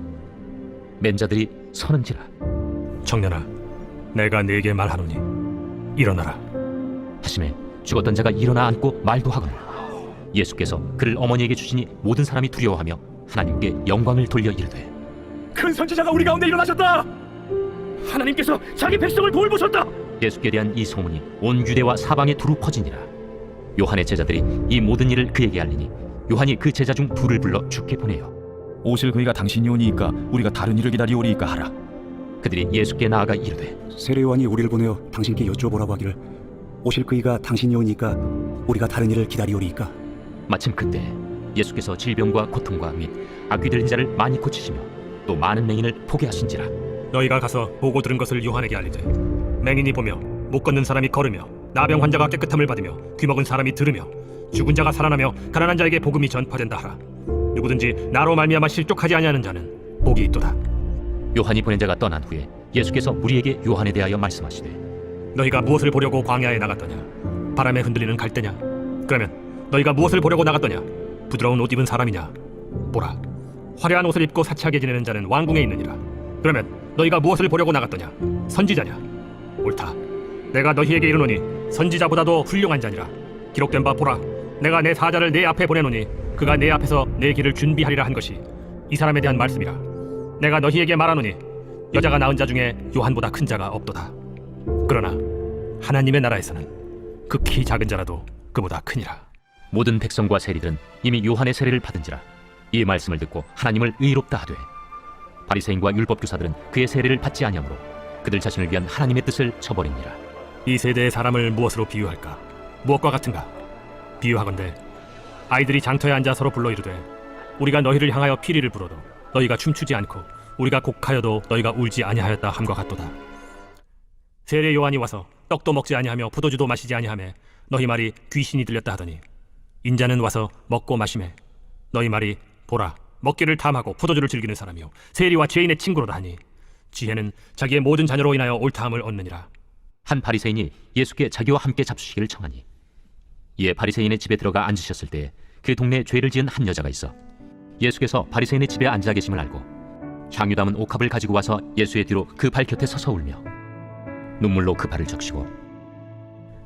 S10: 맨 자들이 서는지라.
S5: 청년아 내가 네게 말하노니 일어나라
S10: 하시매 죽었던 자가 일어나 앉고 말도 하거늘 예수께서 그를 어머니에게 주시니 모든 사람이 두려워하며 하나님께 영광을 돌려 이르되
S3: 큰 선지자가 우리 가운데 일어나셨다. 하나님께서 자기 백성을 돌보셨다.
S10: 예수께 대한 이 소문이 온 유대와 사방에 두루 퍼지니라. 요한의 제자들이 이 모든 일을 그에게 알리니 요한이 그 제자 중 둘을 불러 주께 보내어
S8: 오실 그이가 당신이 오니이까 우리가 다른 일을 기다리오리이까 하라.
S10: 그들이 예수께 나아가 이르되
S16: 세례요한이 우리를 보내어 당신께 여쭈어보라고 하기를 오실 그이가 당신이 오니까 우리가 다른 일을 기다리오리이까.
S10: 마침 그때 예수께서 질병과 고통과 및 악귀 들린 자를 많이 고치시며 또 많은 맹인을 포게 하신지라.
S5: 너희가 가서 보고 들은 것을 요한에게 알리되 맹인이 보며 못 걷는 사람이 걸으며 나병 환자가 깨끗함을 받으며 귀먹은 사람이 들으며 죽은 자가 살아나며 가난한 자에게 복음이 전파된다 하라. 누구든지 나로 말미암아 실족하지 아니하는 자는 복이 있도다.
S10: 요한이 보낸 자가 떠난 후에 예수께서 무리에게 요한에 대하여 말씀하시되
S5: 너희가 무엇을 보려고 광야에 나갔더냐? 바람에 흔들리는 갈대냐? 그러면 너희가 무엇을 보려고 나갔더냐? 부드러운 옷 입은 사람이냐? 보라, 화려한 옷을 입고 사치하게 지내는 자는 왕궁에 있느니라. 그러면 너희가 무엇을 보려고 나갔더냐? 선지자냐? 옳다. 내가 너희에게 이르노니 선지자보다도 훌륭한 자니라. 기록된 바 보라, 내가 내 사자를 내 앞에 보내노니 그가 내 앞에서 내 길을 준비하리라 한 것이 이 사람에 대한 말씀이라. 내가 너희에게 말하노니 여자가 낳은 자 중에 요한보다 큰 자가 없도다. 그러나 하나님의 나라에서는 극히 작은 자라도 그보다 크니라.
S10: 모든 백성과 세리들은 이미 요한의 세례를 받은지라 이 말씀을 듣고 하나님을 의롭다 하되 바리새인과 율법교사들은 그의 세례를 받지 아니하므로 그들 자신을 위한 하나님의 뜻을 저버립니다.
S5: 이 세대의 사람을 무엇으로 비유할까? 무엇과 같은가? 비유하건대 아이들이 장터에 앉아 서로 불러 이르되 우리가 너희를 향하여 피리를 불어도 너희가 춤추지 않고 우리가 곡하여도 너희가 울지 아니하였다 함과 같도다. 세례 요한이 와서 떡도 먹지 아니하며 포도주도 마시지 아니하며 너희 말이 귀신이 들렸다 하더니 인자는 와서 먹고 마시매 너희 말이 보라 먹기를 탐하고 포도주를 즐기는 사람이요 세리와 죄인의 친구로다 하니 지혜는 자기의 모든 자녀로 인하여 옳다함을 얻느니라.
S10: 한 바리새인이 예수께 자기와 함께 잡수시기를 청하니 이에 바리새인의 집에 들어가 앉으셨을 때에 그 동네에 죄를 지은 한 여자가 있어 예수께서 바리새인의 집에 앉아 계심을 알고 향유 담은 옥합을 가지고 와서 예수의 뒤로 그 발 곁에 서서 울며 눈물로 그 발을 적시고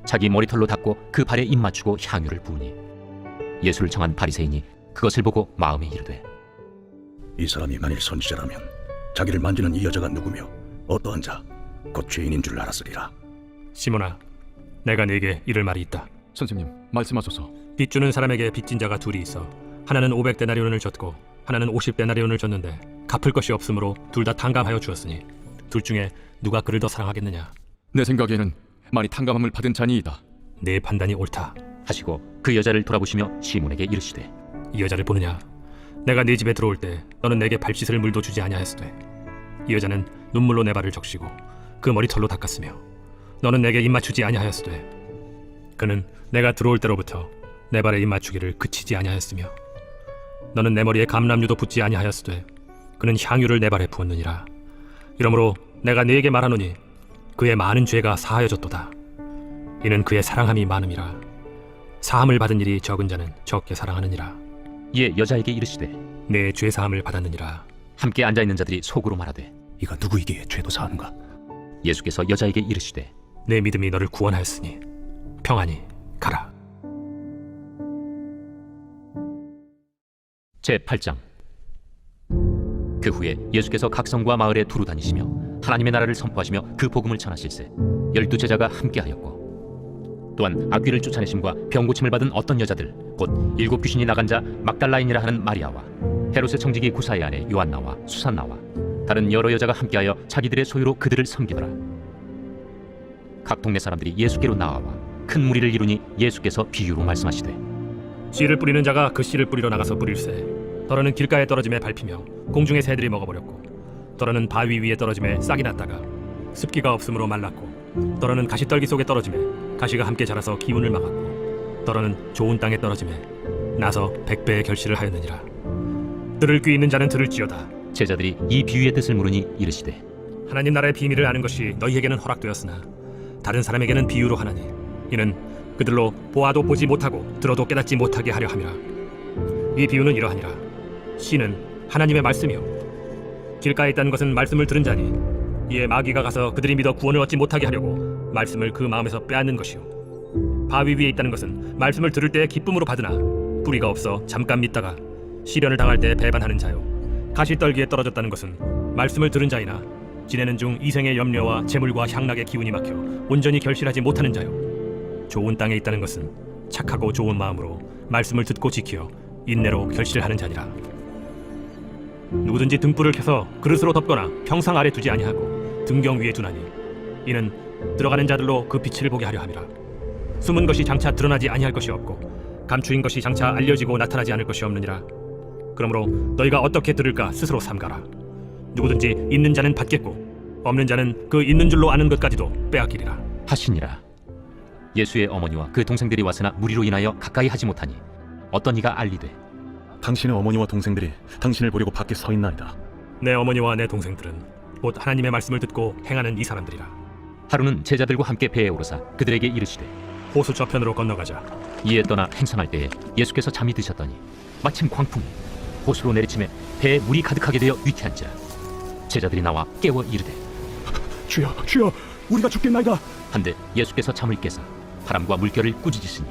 S10: 자기 머리털로 닦고 그 발에 입 맞추고 향유를 부으니 예수를 청한 바리새인이 그것을 보고 마음에 이르되
S11: 이 사람이 만일 선지자라면 자기를 만지는 이 여자가 누구며 어떠한 자 곧 죄인인 줄 알았으리라.
S5: 시몬아, 내가 네게 이를 말이 있다.
S4: 선생님, 말씀하소서.
S5: 빚 주는 사람에게 빚진 자가 둘이 있어 하나는 500데나리온을 줬고 하나는 50데나리온을 줬는데 갚을 것이 없으므로 둘 다 탕감하여 주었으니 둘 중에 누가 그를 더 사랑하겠느냐?
S4: 내 생각에는 많이 탕감함을 받은 자니이다.
S5: 내 판단이 옳다
S10: 하시고 그 여자를 돌아보시며 시몬에게 이르시되
S5: 이 여자를 보느냐? 내가 네 집에 들어올 때 너는 내게 발 씻을 물도 주지 아니하였으되 이 여자는 눈물로 내 발을 적시고 그 머리털로 닦았으며 너는 내게 입 맞추지 아니하였으되 그는 내가 들어올 때로부터 내 발에 입 맞추기를 그치지 아니하였으며 너는 내 머리에 감람유도 붓지 아니하였으되 그는 향유를 내 발에 부었느니라. 이러므로 내가 네게 말하노니 그의 많은 죄가 사하여졌도다. 이는 그의 사랑함이 많음이라. 사함을 받은 일이 적은 자는 적게 사랑하느니라.
S10: 이에 여자에게 이르시되
S5: 내 죄 사함을 받았느니라.
S10: 함께 앉아있는 자들이 속으로 말하되
S12: 이가 누구이기에 죄도 사하는가?
S10: 예수께서 여자에게 이르시되
S5: 내 믿음이 너를 구원하였으니 평안히 가라.
S10: 제8장. 그 후에 예수께서 각 성과 마을에 두루 다니시며 하나님의 나라를 선포하시며 그 복음을 전하실세 12제자가 함께하였고 또한 악귀를 쫓아내심과 병고침을 받은 어떤 여자들 곧 7 귀신이 나간 자 막달라인이라 하는 마리아와 헤롯의 청지기 구사의 아내 요한나와 수산나와 다른 여러 여자가 함께하여 자기들의 소유로 그들을 섬기더라. 각 동네 사람들이 예수께로 나아와 큰 무리를 이루니 예수께서 비유로 말씀하시되
S5: 씨를 뿌리는 자가 그 씨를 뿌리러 나가서 뿌릴새 더러는 길가에 떨어짐에 밟히며 공중의 새들이 먹어버렸고 더러는 바위 위에 떨어짐에 싹이 났다가 습기가 없으므로 말랐고 더러는 가시떨기 속에 떨어짐에 가시가 함께 자라서 기운을 막았고 더러는 좋은 땅에 떨어짐에 나서 100배의 결실을 하였느니라. 들을 귀 있는 자는 들을지어다.
S10: 제자들이 이 비유의 뜻을 물으니 이르시되
S5: 하나님 나라의 비밀을 아는 것이 너희에게는 허락되었으나 다른 사람에게는 비유로 하나니 이는 그들로 보아도 보지 못하고 들어도 깨닫지 못하게 하려 함이라. 이 비유는 이러하니라. 씨는 하나님의 말씀이요 길가에 있다는 것은 말씀을 들은 자니 이에 마귀가 가서 그들이 믿어 구원을 얻지 못하게 하려고 말씀을 그 마음에서 빼앗는 것이요 바위 위에 있다는 것은 말씀을 들을 때에 기쁨으로 받으나 뿌리가 없어 잠깐 믿다가 시련을 당할 때 배반하는 자요 가시떨기에 떨어졌다는 것은 말씀을 들은 자이나 지내는 중 이생의 염려와 재물과 향락의 기운이 막혀 온전히 결실하지 못하는 자요 좋은 땅에 있다는 것은 착하고 좋은 마음으로 말씀을 듣고 지켜 인내로 결실하는 자니라. 누구든지 등불을 켜서 그릇으로 덮거나 평상 아래 두지 아니하고 등경 위에 두나니 이는 들어가는 자들로 그 빛을 보게 하려 함이라. 숨은 것이 장차 드러나지 아니할 것이 없고 감추인 것이 장차 알려지고 나타나지 않을 것이 없느니라. 그러므로 너희가 어떻게 들을까 스스로 삼가라. 누구든지 있는 자는 받겠고 없는 자는 그 있는 줄로 아는 것까지도 빼앗기리라
S10: 하시니라. 예수의 어머니와 그 동생들이 와서나 무리로 인하여 가까이 하지 못하니 어떤 이가 알리되
S17: 당신의 어머니와 동생들이 당신을 보려고 밖에 서 있나이다.
S5: 내 어머니와 내 동생들은 곧 하나님의 말씀을 듣고 행하는 이 사람들이라.
S10: 하루는 제자들과 함께 배에 오르사 그들에게 이르시되
S5: 호수 저편으로 건너가자.
S10: 이에 떠나 행선할 때에 예수께서 잠이 드셨더니 마침 광풍이 호수로 내리침에 배에 물이 가득하게 되어 위태한지라. 제자들이 나와 깨워 이르되
S16: 주여 주여 우리가 죽겠나이다.
S10: 한데 예수께서 잠을 깨사 바람과 물결을 꾸짖으시니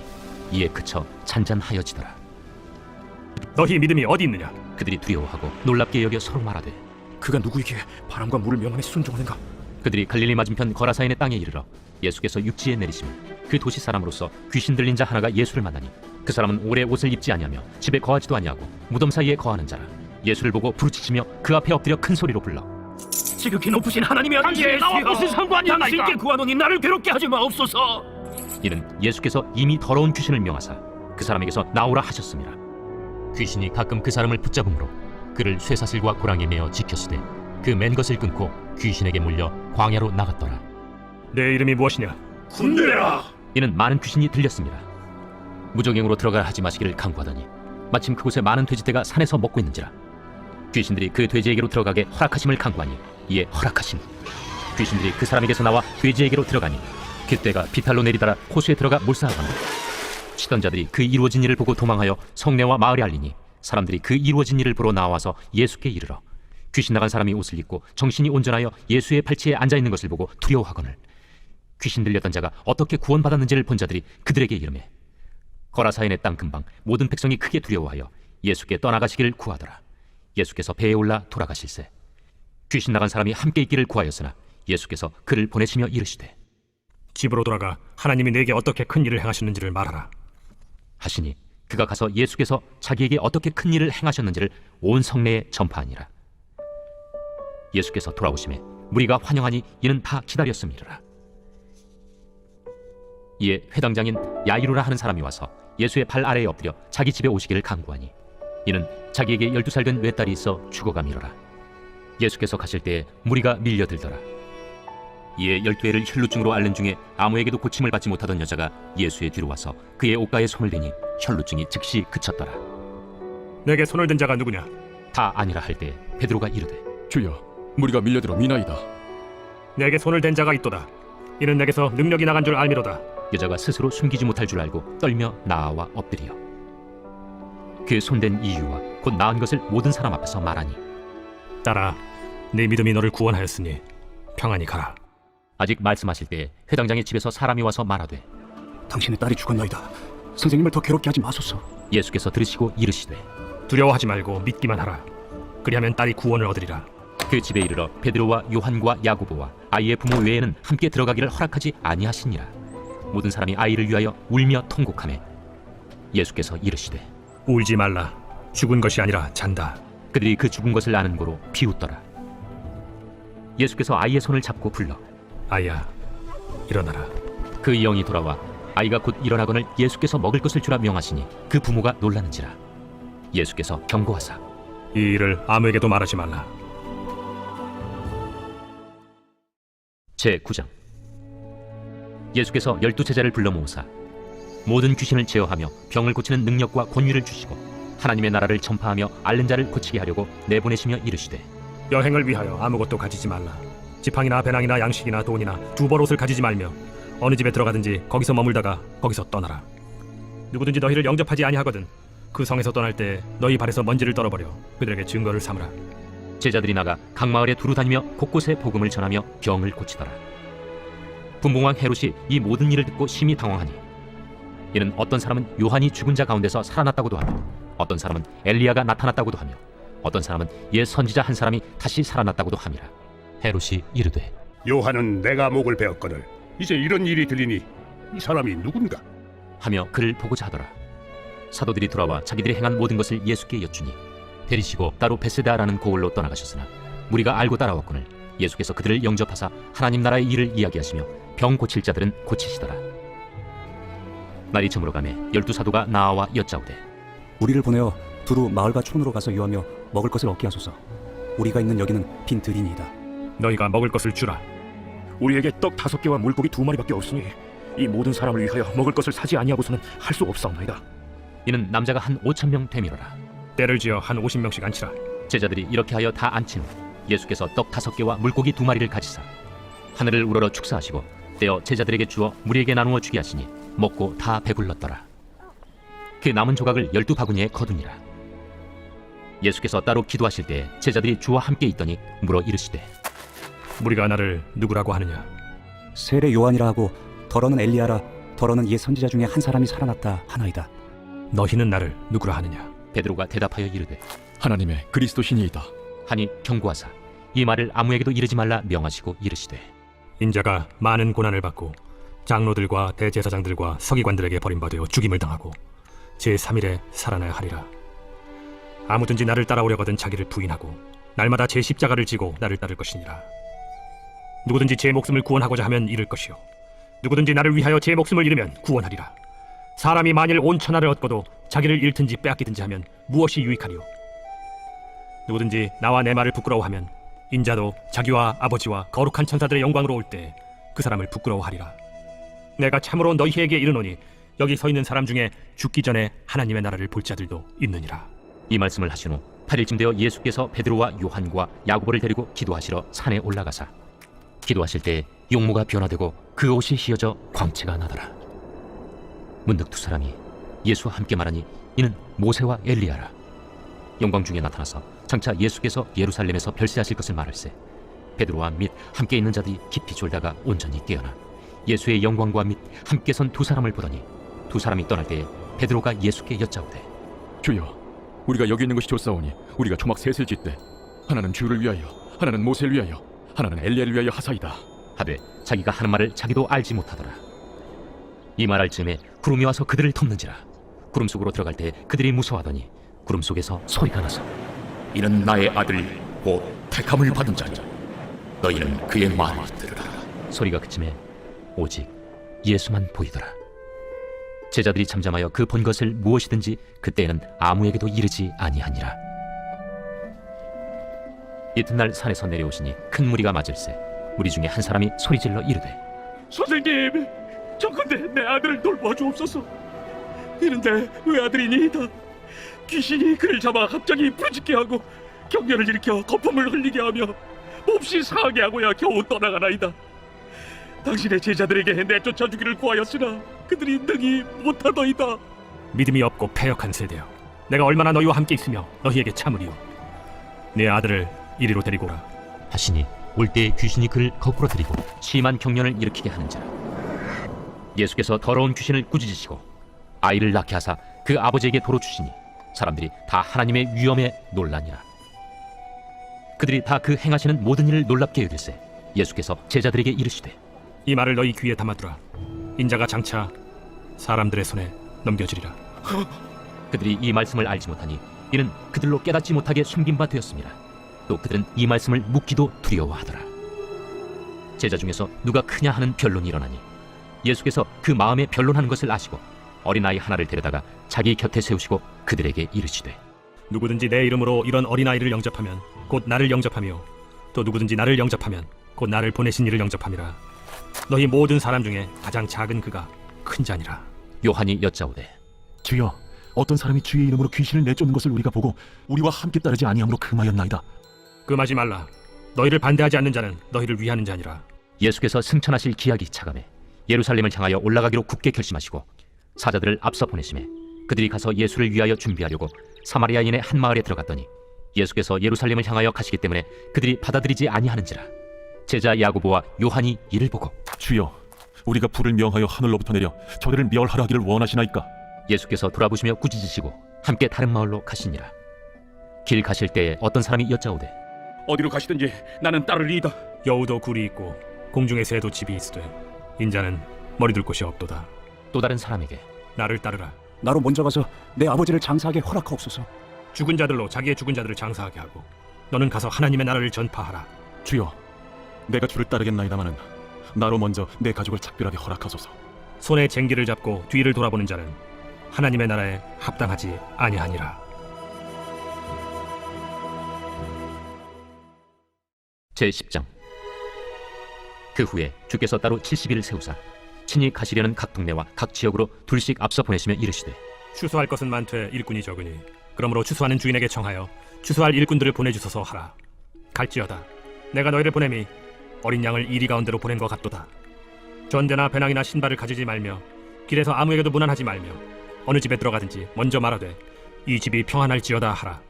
S10: 이에 그쳐 잔잔하여지더라.
S5: 너희 믿음이 어디 있느냐?
S10: 그들이 두려워하고 놀랍게 여겨 서로 말하되
S3: 그가 누구이기에 바람과 물을 명함에 순종하는가?
S10: 그들이 갈릴리 맞은편 거라사인의 땅에 이르러 예수께서 육지에 내리시며 그 도시 사람으로서 귀신 들린 자 하나가 예수를 만나니 그 사람은 오래 옷을 입지 아니하며 집에 거하지도 아니하고 무덤 사이에 거하는 자라. 예수를 보고 부르짖으며 그 앞에 엎드려 큰 소리로 불러
S3: 지극히 높으신 하나님의 아들이여, 나와 무슨 상관이야? 당신께 구하노니 나를 괴롭게 하지 마옵소서.
S10: 이는 예수께서 이미 더러운 귀신을 명하사 그 사람에게서 나오라 하셨습니다. 귀신이 가끔 그 사람을 붙잡음으로 그를 쇠사슬과 고랑에 매어 지켰으되 그 맨 것을 끊고 귀신에게 물려 광야로 나갔더라.
S5: 내 이름이 무엇이냐?
S3: 군대라.
S10: 이는 많은 귀신이 들렸습니다. 무적행으로 들어가 하지 마시기를 강구하더니 마침 그곳에 많은 돼지떼가 산에서 먹고 있는지라 귀신들이 그 돼지에게로 들어가게 허락하심을 강구하니 이에 허락하심. 귀신들이 그 사람에게서 나와 돼지에게로 들어가니 그때가 비탈로 내리다라 호수에 들어가 몰사하거나 치던 자들이 그 이루어진 일을 보고 도망하여 성내와 마을에 알리니 사람들이 그 이루어진 일을 보러 나와서 예수께 이르러 귀신 나간 사람이 옷을 입고 정신이 온전하여 예수의 팔치에 앉아있는 것을 보고 두려워하거늘 귀신 들렸던 자가 어떻게 구원받았는지를 본 자들이 그들에게 이르매 거라사인의 땅 근방 모든 백성이 크게 두려워하여 예수께 떠나가시기를 구하더라. 예수께서 배에 올라 돌아가실세 귀신 나간 사람이 함께 있기를 구하였으나 예수께서 그를 보내시며 이르시되
S5: 집으로 돌아가 하나님이 내게 어떻게 큰 일을 행하셨는지를 말하라
S10: 하시니 그가 가서 예수께서 자기에게 어떻게 큰 일을 행하셨는지를 온 성내에 전파하니라. 예수께서 돌아오심에 무리가 환영하니 이는 다 기다렸음이라. 이에 회당장인 야이루라 하는 사람이 와서 예수의 발 아래에 엎드려 자기 집에 오시기를 간구하니 이는 자기에게 12살 된 외딸이 있어 죽어가미러라. 예수께서 가실 때에 무리가 밀려들더라. 이에 12해를 혈루증으로 앓는 중에 아무에게도 고침을 받지 못하던 여자가 예수의 뒤로 와서 그의 옷가에 손을 대니 혈루증이 즉시 그쳤더라.
S5: 내게 손을 댄 자가 누구냐?
S10: 다 아니라 할 때 베드로가 이르되
S4: 주여, 무리가 밀려들어 미나이다.
S5: 내게 손을 댄 자가 있도다. 이는 내게서 능력이 나간 줄 알미로다.
S10: 여자가 스스로 숨기지 못할 줄 알고 떨며 나아와 엎드려 그 손댄 이유와 곧 나은 것을 모든 사람 앞에서 말하니
S5: 딸아, 네 믿음이 너를 구원하였으니 평안히 가라.
S10: 아직 말씀하실 때 회당장의 집에서 사람이 와서 말하되
S16: 당신의 딸이 죽었나이다. 선생님을 더 괴롭게 하지 마소서.
S10: 예수께서 들으시고 이르시되
S5: 두려워하지 말고 믿기만 하라. 그리하면 딸이 구원을 얻으리라.
S10: 그 집에 이르러 베드로와 요한과 야고보와 아이의 부모 외에는 함께 들어가기를 허락하지 아니하시니라. 모든 사람이 아이를 위하여 울며 통곡하매 예수께서 이르시되
S5: 울지 말라. 죽은 것이 아니라 잔다.
S10: 그들이 그 죽은 것을 아는 고로 비웃더라. 예수께서 아이의 손을 잡고 불러
S5: 아이야, 일어나라.
S10: 그 영이 돌아와 아이가 곧 일어나거늘 예수께서 먹을 것을 주라 명하시니 그 부모가 놀라는지라. 예수께서 경고하사
S5: 이 일을 아무에게도 말하지 말라.
S10: 제9장 예수께서 12제자를 불러 모으사 모든 귀신을 제어하며 병을 고치는 능력과 권위를 주시고 하나님의 나라를 전파하며 앓는 자를 고치게 하려고 내보내시며 이르시되
S5: 여행을 위하여 아무것도 가지지 말라. 지팡이나 배낭이나 양식이나 돈이나 두 벌 옷을 가지지 말며 어느 집에 들어가든지 거기서 머물다가 거기서 떠나라. 누구든지 너희를 영접하지 아니하거든 그 성에서 떠날 때 너희 발에서 먼지를 떨어버려 그들에게 증거를 삼으라.
S10: 제자들이 나가 각 마을에 두루 다니며 곳곳에 복음을 전하며 병을 고치더라. 분봉왕 헤롯이 이 모든 일을 듣고 심히 당황하니 이는 어떤 사람은 요한이 죽은 자 가운데서 살아났다고도 하며 어떤 사람은 엘리야가 나타났다고도 하며 어떤 사람은 옛 선지자 한 사람이 다시 살아났다고도 함이라. 헤롯이 이르되
S12: 요한은 내가 목을 베었거늘 이제 이런 일이 들리니 이 사람이 누군가
S10: 하며 그를 보고자 하더라. 사도들이 돌아와 자기들이 행한 모든 것을 예수께 여쭈니 데리시고 따로 베세다라는 고을로 떠나가셨으나 무리가 알고 따라왔거늘 예수께서 그들을 영접하사 하나님 나라의 일을 이야기하시며 병 고칠 자들은 고치시더라. 날이 저물어 가매 12사도가 나와 여짜오되
S16: 우리를 보내어 두루 마을과 촌으로 가서 유하며 먹을 것을 얻게 하소서. 우리가 있는 여기는 빈 들이니이다.
S5: 너희가 먹을 것을 주라.
S3: 우리에게 떡 5개와 물고기 2마리밖에 없으니 이 모든 사람을 위하여 먹을 것을 사지 아니하고서는 할 수 없사옵나이다.
S10: 이는 남자가 한 5,000명 되밀어라.
S5: 때를 지어 한 50명씩 앉히라.
S10: 제자들이 이렇게 하여 다 앉힌 후 예수께서 떡 5개와 물고기 2마리를 가지사 하늘을 우러러 축사하시고 떼어 제자들에게 주어 무리에게 나누어 주게 하시니 먹고 다 배불렀더라. 그 남은 조각을 12바구니에 거두니라. 예수께서 따로 기도하실 때 제자들이 주와 함께 있더니 물어 이르시되
S5: 무리가 나를 누구라고 하느냐?
S16: 세례 요한이라 하고 더러는 엘리야라 더러는 옛 선지자 중에 한 사람이 살아났다 하나이다.
S5: 너희는 나를 누구라 하느냐?
S10: 베드로가 대답하여 이르되
S4: 하나님의 그리스도시니이다
S10: 하니 경고하사 이 말을 아무에게도 이르지 말라 명하시고 이르시되
S5: 인자가 많은 고난을 받고 장로들과 대제사장들과 서기관들에게 버림받아 죽임을 당하고 제3일에 살아나야 하리라. 아무든지 나를 따라오려거든 자기를 부인하고 날마다 제 십자가를 지고 나를 따를 것이니라. 누구든지 제 목숨을 구원하고자 하면 잃을 것이요 누구든지 나를 위하여 제 목숨을 잃으면 구원하리라. 사람이 만일 온 천하를 얻고도 자기를 잃든지 빼앗기든지 하면 무엇이 유익하리요? 누구든지 나와 내 말을 부끄러워하면 인자도 자기와 아버지와 거룩한 천사들의 영광으로 올 때 그 사람을 부끄러워하리라. 내가 참으로 너희에게 이르노니 여기 서 있는 사람 중에 죽기 전에 하나님의 나라를 볼 자들도 있느니라.
S10: 이 말씀을 하신 후 8일쯤 되어 예수께서 베드로와 요한과 야고보를 데리고 기도하시러 산에 올라가사 기도하실 때 용모가 변화되고 그 옷이 휘어져 광채가 나더라. 문득 두 사람이 예수와 함께 말하니 이는 모세와 엘리야라. 영광 중에 나타나서 장차 예수께서 예루살렘에서 별세하실 것을 말할세 베드로와 및 함께 있는 자들이 깊이 졸다가 온전히 깨어나 예수의 영광과 및 함께 선 두 사람을 보더니 두 사람이 떠날 때에 베드로가 예수께 여짜오되
S4: 주여 우리가 여기 있는 것이 좋사오니 우리가 초막 셋을 짓되 하나는 주를 위하여 하나는 모세를 위하여 하나는 엘리야를 위하여 하사이다
S10: 하되 자기가 하는 말을 자기도 알지 못하더라. 이 말할 즈음에 구름이 와서 그들을 덮는지라. 구름 속으로 들어갈 때 그들이 무서워하더니 구름 속에서 소리가 나서
S15: 이는 나의 아들 곧 택함을 받은 자니 너희는 그의 말을 들으라.
S10: 소리가 그침에 오직 예수만 보이더라. 제자들이 잠잠하여 그 본 것을 무엇이든지 그때에는 아무에게도 이르지 아니하니라. 이튿날 산에서 내려오시니 큰 무리가 맞을세 무리 중에 한 사람이 소리질러 이르되
S3: 선생님, 저건데 내 아들을 돌보아 주옵소서. 이는 내 외아들이니이다. 귀신이 그를 잡아 갑자기 부르짖게 하고 경련을 일으켜 거품을 흘리게 하며 몹시 상하게 하고야 겨우 떠나가나이다. 당신의 제자들에게 내쫓아 주기를 구하였으나 그들이 능히 못하더이다.
S5: 믿음이 없고 패역한 세대여, 내가 얼마나 너희와 함께 있으며 너희에게 참으리요. 내 아들을 이리로 데리고 오라
S10: 하시니 올 때에 귀신이 그를 거꾸로 들이고 심한 경련을 일으키게 하는지라. 예수께서 더러운 귀신을 꾸짖으시고 아이를 낳게 하사 그 아버지에게 도로 주시니 사람들이 다 하나님의 위엄에 놀라니라. 그들이 다 그 행하시는 모든 일을 놀랍게 여길세 예수께서 제자들에게 이르시되
S5: 이 말을 너희 귀에 담아두라. 인자가 장차 사람들의 손에 넘겨지리라.
S10: 그들이 이 말씀을 알지 못하니 이는 그들로 깨닫지 못하게 숨긴 바 되었습니다. 또 그들은 이 말씀을 묻기도 두려워하더라. 제자 중에서 누가 크냐 하는 변론이 일어나니 예수께서 그 마음에 변론하는 것을 아시고 어린아이 하나를 데려다가 자기 곁에 세우시고 그들에게 이르시되
S5: 누구든지 내 이름으로 이런 어린아이를 영접하면 곧 나를 영접하며 또 누구든지 나를 영접하면 곧 나를 보내신 이를 영접함이라. 너희 모든 사람 중에 가장 작은 그가 큰 자니라.
S10: 요한이 여짜오되
S17: 주여 어떤 사람이 주의 이름으로 귀신을 내쫓는 것을 우리가 보고 우리와 함께 따르지 아니함으로 금하였나이다.
S5: 금하지 말라. 너희를 반대하지 않는 자는 너희를 위하는 자니라.
S10: 예수께서 승천하실 기약이 차감해 예루살렘을 향하여 올라가기로 굳게 결심하시고 사자들을 앞서 보내시매 그들이 가서 예수를 위하여 준비하려고 사마리아인의 한 마을에 들어갔더니 예수께서 예루살렘을 향하여 가시기 때문에 그들이 받아들이지 아니하는지라. 제자 야고보와 요한이 이를 보고
S17: 주여 우리가 불을 명하여 하늘로부터 내려 저들을 멸하라 하기를 원하시나이까.
S10: 예수께서 돌아보시며 꾸짖으시고 함께 다른 마을로 가시니라. 길 가실 때에 어떤 사람이 여짜오되
S3: 어디로 가시든지 나는 따르리이다.
S5: 여우도 굴이 있고 공중의 새도 집이 있으되 인자는 머리둘 곳이 없도다.
S10: 또 다른 사람에게
S5: 나를 따르라.
S16: 나로 먼저 가서 내 아버지를 장사하게 허락하옵소서.
S5: 죽은 자들로 자기의 죽은 자들을 장사하게 하고 너는 가서 하나님의 나라를 전파하라.
S17: 주여 내가 주를 따르겠나이다마는 나로 먼저 내 가족을 작별하게 허락하소서.
S5: 손에 쟁기를 잡고 뒤를 돌아보는 자는 하나님의 나라에 합당하지 아니하니라.
S10: 제10장. 그 후에 주께서 따로 70일을 세우사 친히 가시려는 각 동네와 각 지역으로 둘씩 앞서 보내시며 이르시되
S5: 추수할 것은 많되 일꾼이 적으니 그러므로 추수하는 주인에게 청하여 추수할 일꾼들을 보내주소서 하라. 갈지어다 내가 너희를 보냄이 어린 양을 이리 가운데로 보낸 것 같도다. 전대나 배낭이나 신발을 가지지 말며 길에서 아무에게도 문안하지 말며 어느 집에 들어가든지 먼저 말하되 이 집이 평안할지어다 하라.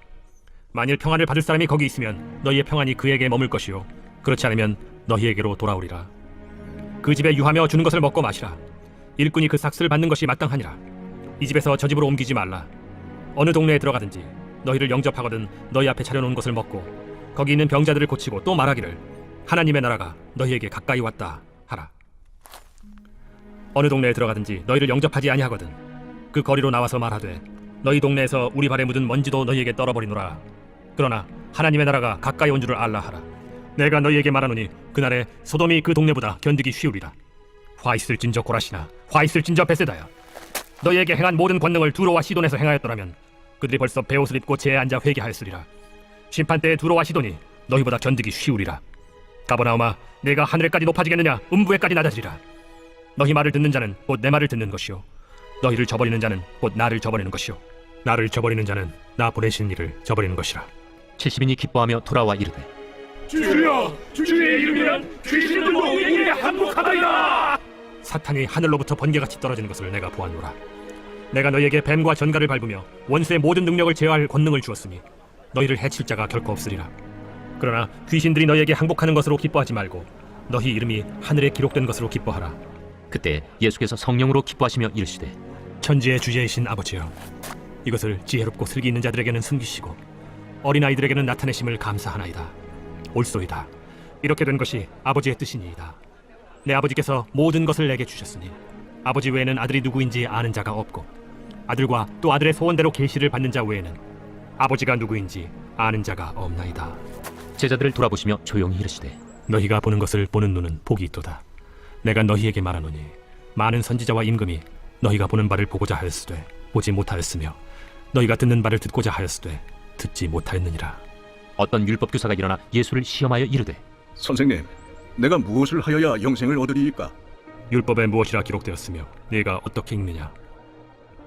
S5: 만일 평안을 받을 사람이 거기 있으면 너희의 평안이 그에게 머물 것이요 그렇지 않으면 너희에게로 돌아오리라. 그 집에 유하며 주는 것을 먹고 마시라. 일꾼이 그 삭슬을 받는 것이 마땅하니라. 이 집에서 저 집으로 옮기지 말라. 어느 동네에 들어가든지 너희를 영접하거든 너희 앞에 차려놓은 것을 먹고 거기 있는 병자들을 고치고 또 말하기를 하나님의 나라가 너희에게 가까이 왔다 하라. 어느 동네에 들어가든지 너희를 영접하지 아니하거든 그 거리로 나와서 말하되 너희 동네에서 우리 발에 묻은 먼지도 너희에게 떨어버리노라. 그러나 하나님의 나라가 가까이 온 줄을 알라 하라. 내가 너희에게 말하노니 그날에 소돔이 그 동네보다 견디기 쉬우리라. 화 있을진저 고라시나 화 있을진저 베세다야. 너희에게 행한 모든 권능을 두로와 시돈에서 행하였더라면 그들이 벌써 베옷을 입고 제에 앉아 회개하였으리라. 심판때에 두로와 시돈이 너희보다 견디기 쉬우리라. 가버나움아 내가 하늘에까지 높아지겠느냐 음부에까지 낮아지리라. 너희 말을 듣는 자는 곧 내 말을 듣는 것이요 너희를 저버리는 자는 곧 나를 저버리는 것이요 나를 저버리는 자는 나 보내신 이를 저버리는 것이라.
S10: 70인이 기뻐하며 돌아와 이르되
S3: 주여, 주의 이름이란 귀신들도 우리에게 항복하다이다.
S5: 사탄이 하늘로부터 번개같이 떨어지는 것을 내가 보았노라. 내가 너희에게 뱀과 전갈을 밟으며 원수의 모든 능력을 제어할 권능을 주었으니 너희를 해칠 자가 결코 없으리라. 그러나 귀신들이 너희에게 항복하는 것으로 기뻐하지 말고 너희 이름이 하늘에 기록된 것으로 기뻐하라.
S10: 그때 예수께서 성령으로 기뻐하시며 이르시되
S5: 천지의 주제이신 아버지여, 이것을 지혜롭고 슬기 있는 자들에게는 숨기시고 어린아이들에게는 나타내심을 감사하나이다. 옳소이다. 이렇게 된 것이 아버지의 뜻이니이다. 내 아버지께서 모든 것을 내게 주셨으니 아버지 외에는 아들이 누구인지 아는 자가 없고 아들과 또 아들의 소원대로 계시를 받는 자 외에는 아버지가 누구인지 아는 자가 없나이다.
S10: 제자들을 돌아보시며 조용히 이르시되
S5: 너희가 보는 것을 보는 눈은 복이 있도다. 내가 너희에게 말하노니 많은 선지자와 임금이 너희가 보는 바를 보고자 하였으되 보지 못하였으며 너희가 듣는 바를 듣고자 하였으되 듣지 못하였느니라.
S10: 어떤 율법교사가 일어나 예수를 시험하여 이르되
S11: 선생님, 내가 무엇을 하여야 영생을 얻으리이까?
S5: 율법에 무엇이라 기록되었으며 네가 어떻게 읽느냐?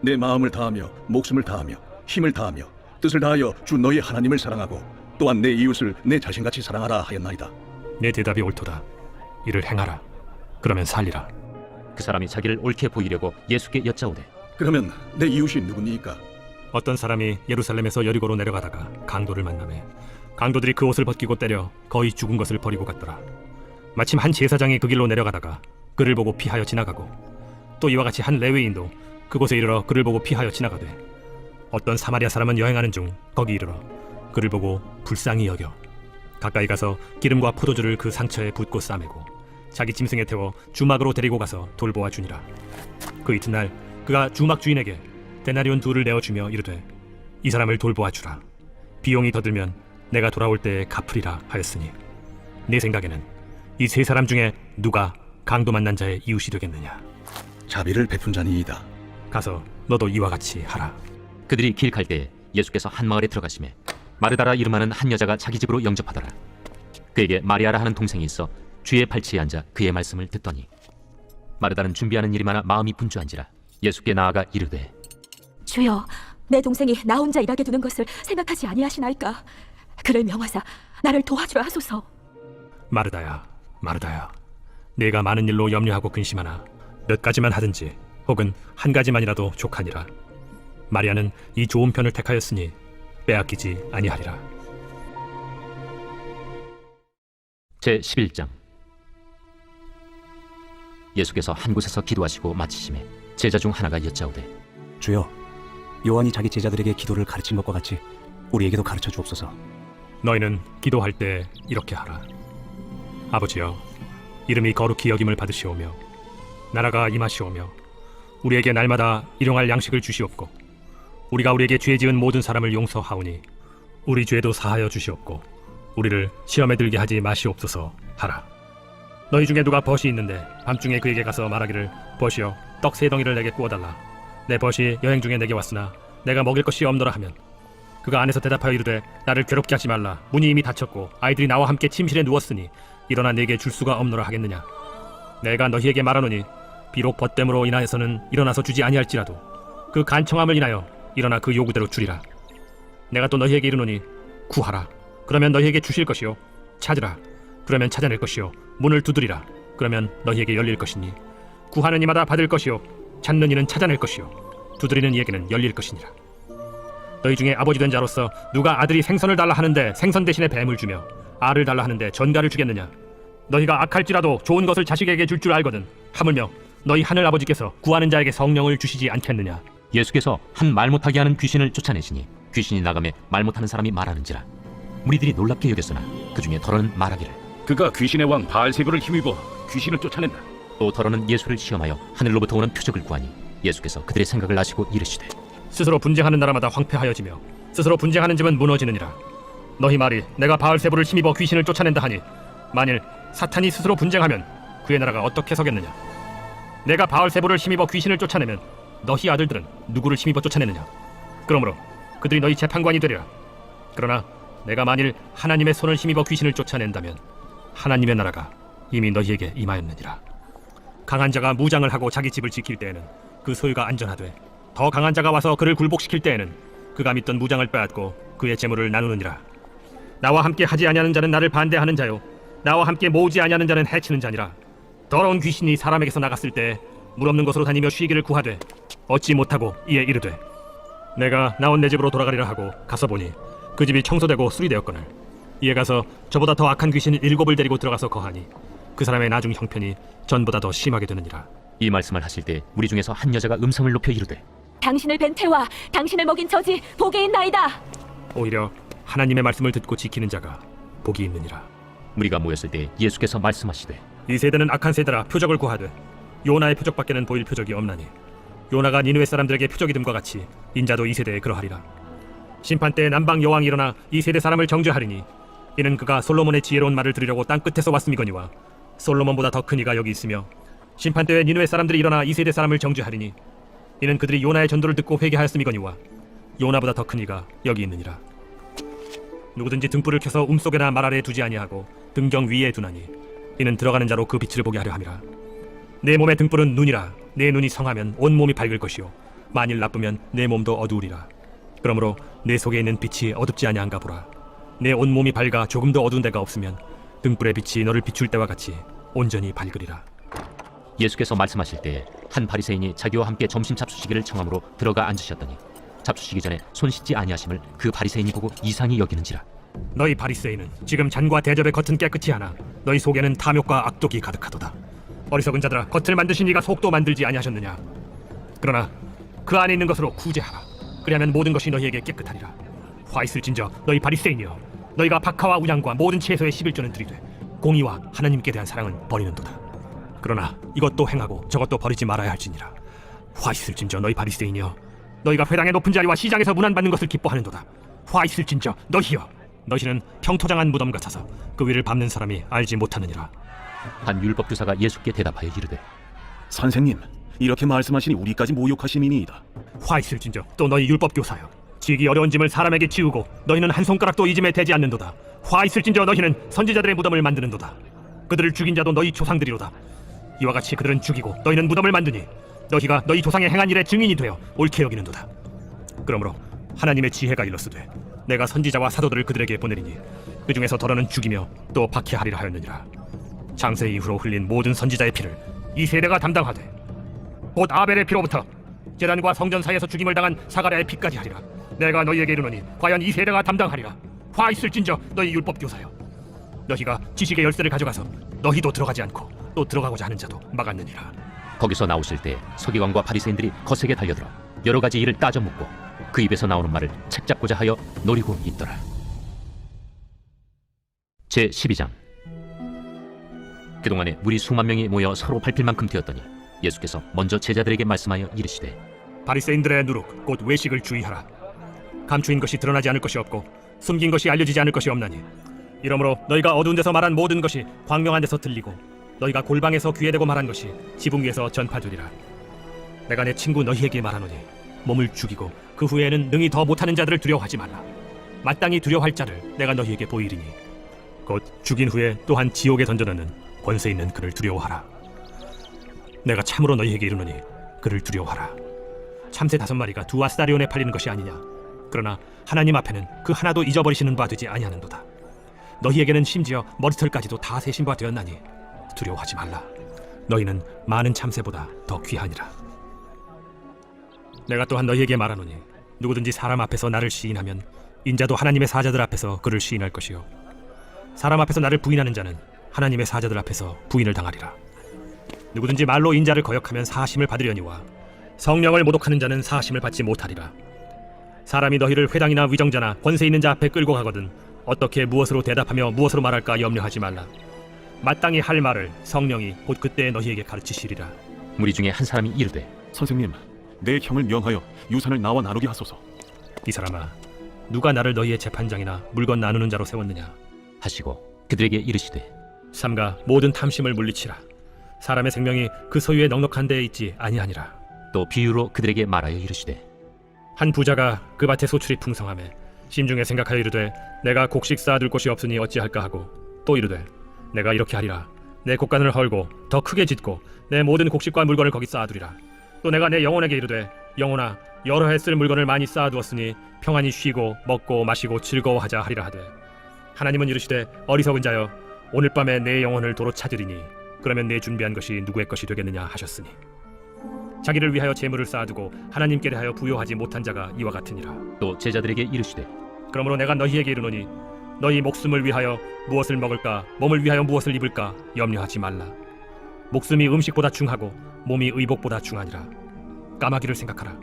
S11: 내 마음을 다하며 목숨을 다하며 힘을 다하며 뜻을 다하여 주 너희 하나님을 사랑하고 또한 내 이웃을 내 자신같이 사랑하라 하였나이다.
S5: 내 대답이 옳도다. 이를 행하라. 그러면 살리라.
S10: 그 사람이 자기를 옳게 보이려고 예수께 여짜오되
S11: 그러면 내 이웃이 누구니까?
S5: 어떤 사람이 예루살렘에서 여리고로 내려가다가 강도를 만나매 강도들이 그 옷을 벗기고 때려 거의 죽은 것을 버리고 갔더라. 마침 한 제사장이 그 길로 내려가다가 그를 보고 피하여 지나가고 또 이와 같이 한 레위인도 그곳에 이르러 그를 보고 피하여 지나가되 어떤 사마리아 사람은 여행하는 중 거기 이르러 그를 보고 불쌍히 여겨 가까이 가서 기름과 포도주를 그 상처에 붓고 싸매고 자기 짐승에 태워 주막으로 데리고 가서 돌보아 주니라. 그 이튿날 그가 주막 주인에게 데나리온 2를 내어주며 이르되 이 사람을 돌보아 주라. 비용이 더 들면 내가 돌아올 때에 갚으리라 하였으니 내 생각에는 이 세 사람 중에 누가 강도 만난 자의 이웃이 되겠느냐?
S11: 자비를 베푼 자니이다.
S5: 가서 너도 이와 같이 하라.
S10: 그들이 길 갈 때에 예수께서 한 마을에 들어가시매 마르다라 이름하는 한 여자가 자기 집으로 영접하더라. 그에게 마리아라 하는 동생이 있어 주의 발치에 앉아 그의 말씀을 듣더니 마르다는 준비하는 일이 많아 마음이 분주한지라 예수께 나아가 이르되
S7: 주여, 내 동생이 나 혼자 일하게 두는 것을 생각하지 아니하시나이까? 그를 명하사 나를 도와주라 하소서.
S5: 마르다야, 마르다야, 네가 많은 일로 염려하고 근심하나 몇 가지만 하든지 혹은 한 가지만이라도 족하니라. 마리아는 이 좋은 편을 택하였으니 빼앗기지 아니하리라.
S10: 제11장. 예수께서 한 곳에서 기도하시고 마치심에 제자 중 하나가 여짜오되
S16: 주여, 요한이 자기 제자들에게 기도를 가르친 것과 같이 우리에게도 가르쳐 주옵소서.
S5: 너희는 기도할 때 이렇게 하라. 아버지여, 이름이 거룩히 여김을 받으시오며 나라가 임하시오며 우리에게 날마다 일용할 양식을 주시옵고 우리가 우리에게 죄 지은 모든 사람을 용서하오니 우리 죄도 사하여 주시옵고 우리를 시험에 들게 하지 마시옵소서 하라. 너희 중에 누가 벗이 있는데 밤중에 그에게 가서 말하기를 벗이여 떡 3덩이를 내게 구워달라. 내 벗이 여행 중에 내게 왔으나 내가 먹일 것이 없노라 하면 그가 안에서 대답하여 이르되 나를 괴롭게 하지 말라. 문이 이미 닫혔고 아이들이 나와 함께 침실에 누웠으니 일어나 내게 줄 수가 없노라 하겠느냐. 내가 너희에게 말하노니 비록 벗됨으로 인하여서는 일어나서 주지 아니할지라도 그 간청함을 인하여 일어나 그 요구대로 주리라. 내가 또 너희에게 이르노니 구하라. 그러면 너희에게 주실 것이요 찾으라. 그러면 찾아낼 것이요 문을 두드리라. 그러면 너희에게 열릴 것이니 구하는 이마다 받을 것이요 찾는 이는 찾아낼 것이요 두드리는 이에게는 열릴 것이니라. 너희 중에 아버지 된 자로서 누가 아들이 생선을 달라 하는데 생선 대신에 뱀을 주며 알을 달라 하는데 전갈을 주겠느냐? 너희가 악할지라도 좋은 것을 자식에게 줄 알거든 하물며 너희 하늘 아버지께서 구하는 자에게 성령을 주시지 않겠느냐?
S10: 예수께서 한 말 못하게 하는 귀신을 쫓아내시니 귀신이 나가매 말 못하는 사람이 말하는지라. 무리들이 놀랍게 여겼으나 그 중에 더러는 말하기를
S15: 그가 귀신의 왕 바알세불을 힘입어 귀신을 쫓아낸다.
S10: 또 더러는 예수를 시험하여 하늘로부터 오는 표적을 구하니 예수께서 그들의 생각을 아시고 이르시되
S5: 스스로 분쟁하는 나라마다 황폐하여지며 스스로 분쟁하는 집은 무너지느니라. 너희 말이 내가 바알세불을 힘입어 귀신을 쫓아낸다 하니 만일 사탄이 스스로 분쟁하면 그의 나라가 어떻게 서겠느냐? 내가 바알세불을 힘입어 귀신을 쫓아내면 너희 아들들은 누구를 힘입어 쫓아내느냐? 그러므로 그들이 너희 재판관이 되리라. 그러나 내가 만일 하나님의 손을 힘입어 귀신을 쫓아낸다면 하나님의 나라가 이미 너희에게 임하였느니라. 강한 자가 무장을 하고 자기 집을 지킬 때에는 그 소유가 안전하되 더 강한 자가 와서 그를 굴복시킬 때에는 그가 믿던 무장을 빼앗고 그의 재물을 나누느니라. 나와 함께 하지 아니하는 자는 나를 반대하는 자요 나와 함께 모으지 아니하는 자는 해치는 자니라. 더러운 귀신이 사람에게서 나갔을 때 물 없는 곳으로 다니며 쉬기를 구하되 얻지 못하고 이에 이르되 내가 나온 내 집으로 돌아가리라 하고 가서 보니 그 집이 청소되고 수리되었거늘 이에 가서 저보다 더 악한 귀신 7을 데리고 들어가서 거하니 그 사람의 나중 형편이 전보다 더 심하게 되느니라.
S10: 이 말씀을 하실 때 무리 중에서 한 여자가 음성을 높여 이르되
S7: 당신을 뵌 태와 당신을 먹인 저지 복이 있나이다.
S5: 오히려 하나님의 말씀을 듣고 지키는 자가 복이 있느니라.
S10: 무리가 모였을 때 예수께서 말씀하시되
S5: 이 세대는 악한 세대라 표적을 구하되 요나의 표적밖에는 보일 표적이 없나니 요나가 니느웨 사람들에게 표적이 됨과 같이 인자도 이 세대에 그러하리라. 심판 때에 남방 여왕이 일어나 이 세대 사람을 정죄하리니 이는 그가 솔로몬의 지혜로운 말을 들으려고 땅 끝에서 왔음이거니와 솔로몬보다 더 큰 이가 여기 있으며 심판 때에 니느웨 사람들이 일어나 이 세대 사람을 정죄하리니 이는 그들이 요나의 전도를 듣고 회개하였음이거니와 요나보다 더 큰 이가 여기 있느니라. 누구든지 등불을 켜서 움속에나 말 아래에 두지 아니하고 등경 위에 두나니 이는 들어가는 자로 그 빛을 보게 하려 함이라. 내 몸의 등불은 눈이라. 내 눈이 성하면 온 몸이 밝을 것이요 만일 나쁘면 내 몸도 어두우리라. 그러므로 내 속에 있는 빛이 어둡지 아니한가 보라. 내 온 몸이 밝아 조금도 어두운 데가 없으면 등불의 빛이 너를 비출 때와 같이 온전히 밝으리라.
S10: 예수께서 말씀하실 때 한 바리새인이 자기와 함께 점심 잡수시기를 청함으로 들어가 앉으셨더니 잡수시기 전에 손 씻지 아니하심을 그 바리새인이 보고 이상히 여기는지라.
S5: 너희 바리새인은 지금 잔과 대접의 겉은 깨끗이 하나 너희 속에는 탐욕과 악독이 가득하도다. 어리석은 자들아, 겉을 만드신 이가 속도 만들지 아니하셨느냐? 그러나 그 안에 있는 것으로 구제하라. 그리하면 모든 것이 너희에게 깨끗하리라. 화 있을진저 너희 바리새인이여, 너희가 박하와 우양과 모든 채소의 11조는 드리되 공의와 하나님께 대한 사랑은 버리는도다. 그러나 이것도 행하고 저것도 버리지 말아야 할지니라. 화 있을진저 너희 바리새인이여, 너희가 회당의 높은 자리와 시장에서 문안받는 것을 기뻐하는도다. 화 있을진저 너희여, 너희는 평토장한 무덤 같아서 그 위를 밟는 사람이 알지 못하느니라.
S10: 한 율법교사가 예수께 대답하여 이르되
S17: 선생님, 이렇게 말씀하시니 우리까지 모욕하심이니이다.
S5: 화 있을진저 또 너희 율법교사여, 지기 어려운 짐을 사람에게 지우고 너희는 한 손가락도 이 짐에 대지 않는도다. 화 있을진저 너희는 선지자들의 무덤을 만드는도다. 그들을 죽인 자도 너희 조상들이로다. 이와 같이 그들은 죽이고 너희는 무덤을 만드니 너희가 너희 조상의 행한 일의 증인이 되어 옳게 여기는도다. 그러므로 하나님의 지혜가 일렀으되 내가 선지자와 사도들을 그들에게 보내리니 그 중에서 더러는 죽이며 또 박해하리라 하였느니라. 장세 이후로 흘린 모든 선지자의 피를 이 세대가 담당하되 곧 아벨의 피로부터 제단과 성전 사이에서 죽임을 당한 사가랴의 피까지 하리라. 내가 너희에게 이르노니 과연 이 세대가 담당하리라. 화 있을진저 너희 율법교사여, 너희가 지식의 열쇠를 가져가서 너희도 들어가지 않고 또 들어가고자 하는 자도 막았느니라.
S10: 거기서 나오실 때 서기관과 바리새인들이 거세게 달려들어 여러 가지 일을 따져 묻고 그 입에서 나오는 말을 책잡고자 하여 노리고 있더라. 제12장. 그동안에 무리 수만 명이 모여 서로 밟힐 만큼 되었더니 예수께서 먼저 제자들에게 말씀하여 이르시되
S5: 바리새인들의 누룩 곧 외식을 주의하라. 감추인 것이 드러나지 않을 것이 없고 숨긴 것이 알려지지 않을 것이 없나니 이러므로 너희가 어두운 데서 말한 모든 것이 광명한 데서 들리고 너희가 골방에서 귀에 대고 말한 것이 지붕 위에서 전파되리라. 내가 내 친구 너희에게 말하노니 몸을 죽이고 그 후에는 능히 더 못하는 자들을 두려워하지 말라. 마땅히 두려워할 자를 내가 너희에게 보이리니 곧 죽인 후에 또한 지옥에 던져넣는 권세 있는 그를 두려워하라. 내가 참으로 너희에게 이르노니 그를 두려워하라. 참새 5마리가 2아스다리온에 팔리는 것이 아니냐? 그러나 하나님 앞에는 그 하나도 잊어버리시는 바 되지 아니하는도다. 너희에게는 심지어 머리털까지도 다 세신 바 되었나니 두려워하지 말라. 너희는 많은 참새보다 더 귀하니라. 내가 또한 너희에게 말하노니 누구든지 사람 앞에서 나를 시인하면 인자도 하나님의 사자들 앞에서 그를 시인할 것이요 사람 앞에서 나를 부인하는 자는 하나님의 사자들 앞에서 부인을 당하리라. 누구든지 말로 인자를 거역하면 사하심을 받으려니와 성령을 모독하는 자는 사하심을 받지 못하리라. 사람이 너희를 회당이나 위정자나 권세 있는 자 앞에 끌고 가거든 어떻게 무엇으로 대답하며 무엇으로 말할까 염려하지 말라. 마땅히 할 말을 성령이 곧 그때 너희에게 가르치시리라.
S10: 무리 중에 한 사람이 이르되
S17: 선생님, 내 형을 명하여 유산을 나와 나누게 하소서.
S5: 이 사람아, 누가 나를 너희의 재판장이나 물건 나누는 자로 세웠느냐
S10: 하시고 그들에게 이르시되
S5: 삼가 모든 탐심을 물리치라. 사람의 생명이 그 소유에 넉넉한 데에 있지 아니하니라.
S10: 또 비유로 그들에게 말하여 이르시되
S5: 한 부자가 그 밭에 소출이 풍성하매 심중에 생각하여 이르되 내가 곡식 쌓아둘 곳이 없으니 어찌할까 하고 또 이르되 내가 이렇게 하리라. 내 곡간을 헐고 더 크게 짓고 내 모든 곡식과 물건을 거기 쌓아두리라. 또 내가 내 영혼에게 이르되 영혼아, 여러 해 쓸 물건을 많이 쌓아두었으니 평안히 쉬고 먹고 마시고 즐거워하자 하리라 하되 하나님은 이르시되 어리석은 자여, 오늘 밤에 내 영혼을 도로 찾으리니 그러면 내 준비한 것이 누구의 것이 되겠느냐 하셨으니 자기를 위하여 재물을 쌓아두고 하나님께 대하여 부요하지 못한 자가 이와 같으니라.
S10: 또 제자들에게 이르시되
S5: 그러므로 내가 너희에게 이르노니 너희 목숨을 위하여 무엇을 먹을까, 몸을 위하여 무엇을 입을까 염려하지 말라. 목숨이 음식보다 중하고 몸이 의복보다 중하니라. 까마귀를 생각하라.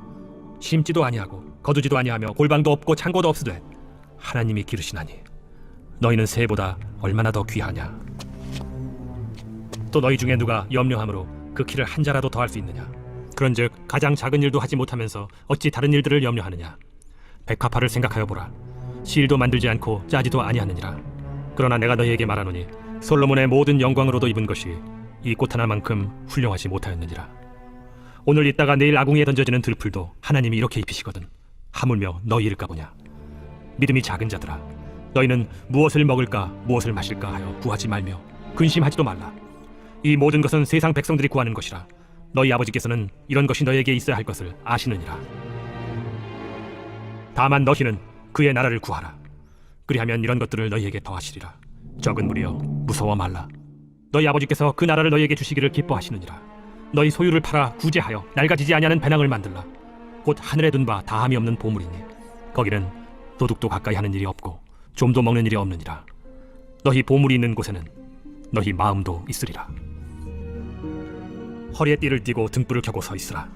S5: 심지도 아니하고 거두지도 아니하며 골방도 없고 창고도 없으되 하나님이 기르시나니 너희는 새보다 얼마나 더 귀하냐. 또 너희 중에 누가 염려함으로 그 키를 한 자라도 더할 수 있느냐. 그런즉 가장 작은 일도 하지 못하면서 어찌 다른 일들을 염려하느냐. 백합화를 생각하여 보라. 실도 만들지 않고 짜지도 아니하느니라. 그러나 내가 너희에게 말하노니 솔로몬의 모든 영광으로도 입은 것이 이 꽃 하나만큼 훌륭하지 못하였느니라. 오늘 있다가 내일 아궁이에 던져지는 들풀도 하나님이 이렇게 입히시거든 하물며 너희일까 보냐. 믿음이 작은 자들아, 너희는 무엇을 먹을까 무엇을 마실까 하여 구하지 말며 근심하지도 말라. 이 모든 것은 세상 백성들이 구하는 것이라. 너희 아버지께서는 이런 것이 너희에게 있어야 할 것을 아시느니라. 다만 너희는 그의 나라를 구하라. 그리하면 이런 것들을 너희에게 더하시리라. 적은 무리여, 무서워 말라. 너희 아버지께서 그 나라를 너희에게 주시기를 기뻐하시느니라. 너희 소유를 팔아 구제하여 낡아지지 아니하는 배낭을 만들라. 곧 하늘에 둔 바 다함이 없는 보물이니 거기는 도둑도 가까이 하는 일이 없고 좀도 먹는 일이 없느니라. 너희 보물이 있는 곳에는 너희 마음도 있으리라. 허리에 띠를 띠고 등불을 켜고 서 있으라.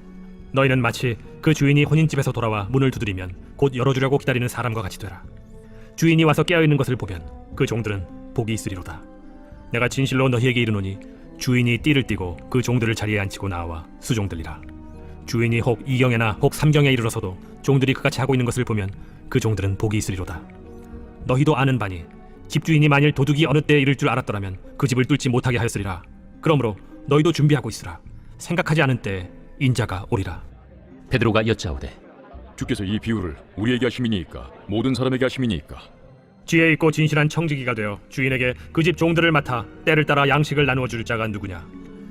S5: 너희는 마치 그 주인이 혼인집에서 돌아와 문을 두드리면 곧 열어주려고 기다리는 사람과 같이 되라. 주인이 와서 깨어있는 것을 보면 그 종들은 복이 있으리로다. 내가 진실로 너희에게 이르노니 주인이 띠를 띠고 그 종들을 자리에 앉히고 나와 수종들이라. 주인이 혹 2경에나 혹 3경에 이르러서도 종들이 그같이 하고 있는 것을 보면 그 종들은 복이 있으리로다. 너희도 아는 바니 집주인이 만일 도둑이 어느 때에 이를 줄 알았더라면 그 집을 뚫지 못하게 하였으리라. 그러므로 너희도 준비하고 있으라. 생각하지 않은 때에 인자가 오리라.
S10: 베드로가 여짜오되
S18: 주께서 이 비유를 우리에게 하심이니까 모든 사람에게 하심이니까
S5: 지혜 있고 진실한 청지기가 되어 주인에게 그 집 종들을 맡아 때를 따라 양식을 나누어 줄 자가 누구냐.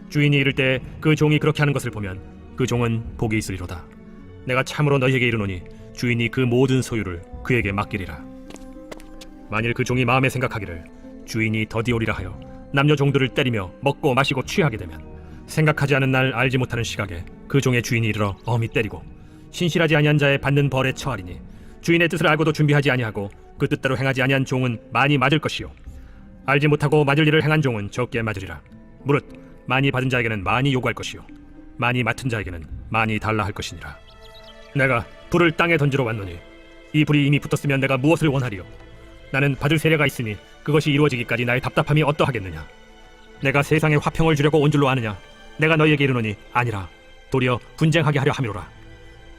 S5: 주인이 이를 때 그 종이 그렇게 하는 것을 보면 그 종은 복이 있으리로다. 내가 참으로 너희에게 이르노니 주인이 그 모든 소유를 그에게 맡기리라. 만일 그 종이 마음에 생각하기를 주인이 더디 오리라 하여 남녀 종들을 때리며 먹고 마시고 취하게 되면 생각하지 않은 날 알지 못하는 시각에 그 종의 주인이 이르러 엄히 때리고 신실하지 아니한 자의 받는 벌에 처하리니 주인의 뜻을 알고도 준비하지 아니하고 그 뜻대로 행하지 아니한 종은 많이 맞을 것이요 알지 못하고 맞을 일을 행한 종은 적게 맞으리라. 무릇 많이 받은 자에게는 많이 요구할 것이요 많이 맡은 자에게는 많이 달라 할 것이니라. 내가 불을 땅에 던지러 왔노니 이 불이 이미 붙었으면 내가 무엇을 원하리요. 나는 받을 세례가 있으니 그것이 이루어지기까지 나의 답답함이 어떠하겠느냐. 내가 세상에 화평을 주려고 온 줄로 아느냐. 내가 너희에게 이르노니 아니라 도리어 분쟁하게 하려 함이로라.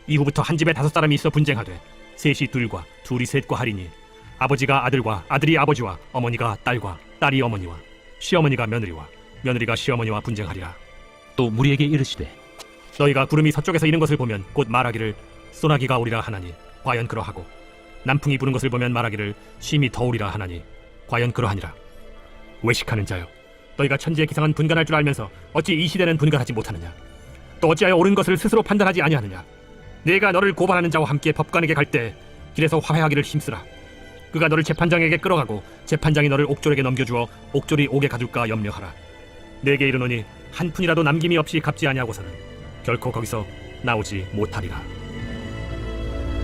S5: 이후부터 한 집에 5사람이 있어 분쟁하되 셋이 둘과 둘이 셋과 하리니 아버지가 아들과 아들이 아버지와 어머니가 딸과 딸이 어머니와 시어머니가 며느리와 며느리가 시어머니와 분쟁하리라.
S10: 또 무리에게 이르시되
S5: 너희가 구름이 서쪽에서 이는 것을 보면 곧 말하기를 소나기가 오리라 하나니 과연 그러하고 남풍이 부는 것을 보면 말하기를 심히 더우리라 하나니 과연 그러하니라. 외식하는 자여, 너희가 천지의 기상은 분간할 줄 알면서 어찌 이 시대는 분간하지 못하느냐. 또 어찌하여 옳은 것을 스스로 판단하지 아니하느냐. 내가 너를 고발하는 자와 함께 법관에게 갈 때 길에서 화해하기를 힘쓰라. 그가 너를 재판장에게 끌어가고 재판장이 너를 옥졸에게 넘겨주어 옥졸이 옥에 가둘까 염려하라. 내게 이르노니 한 푼이라도 남김이 없이 갚지 아니하고서는 결코 거기서 나오지 못하리라.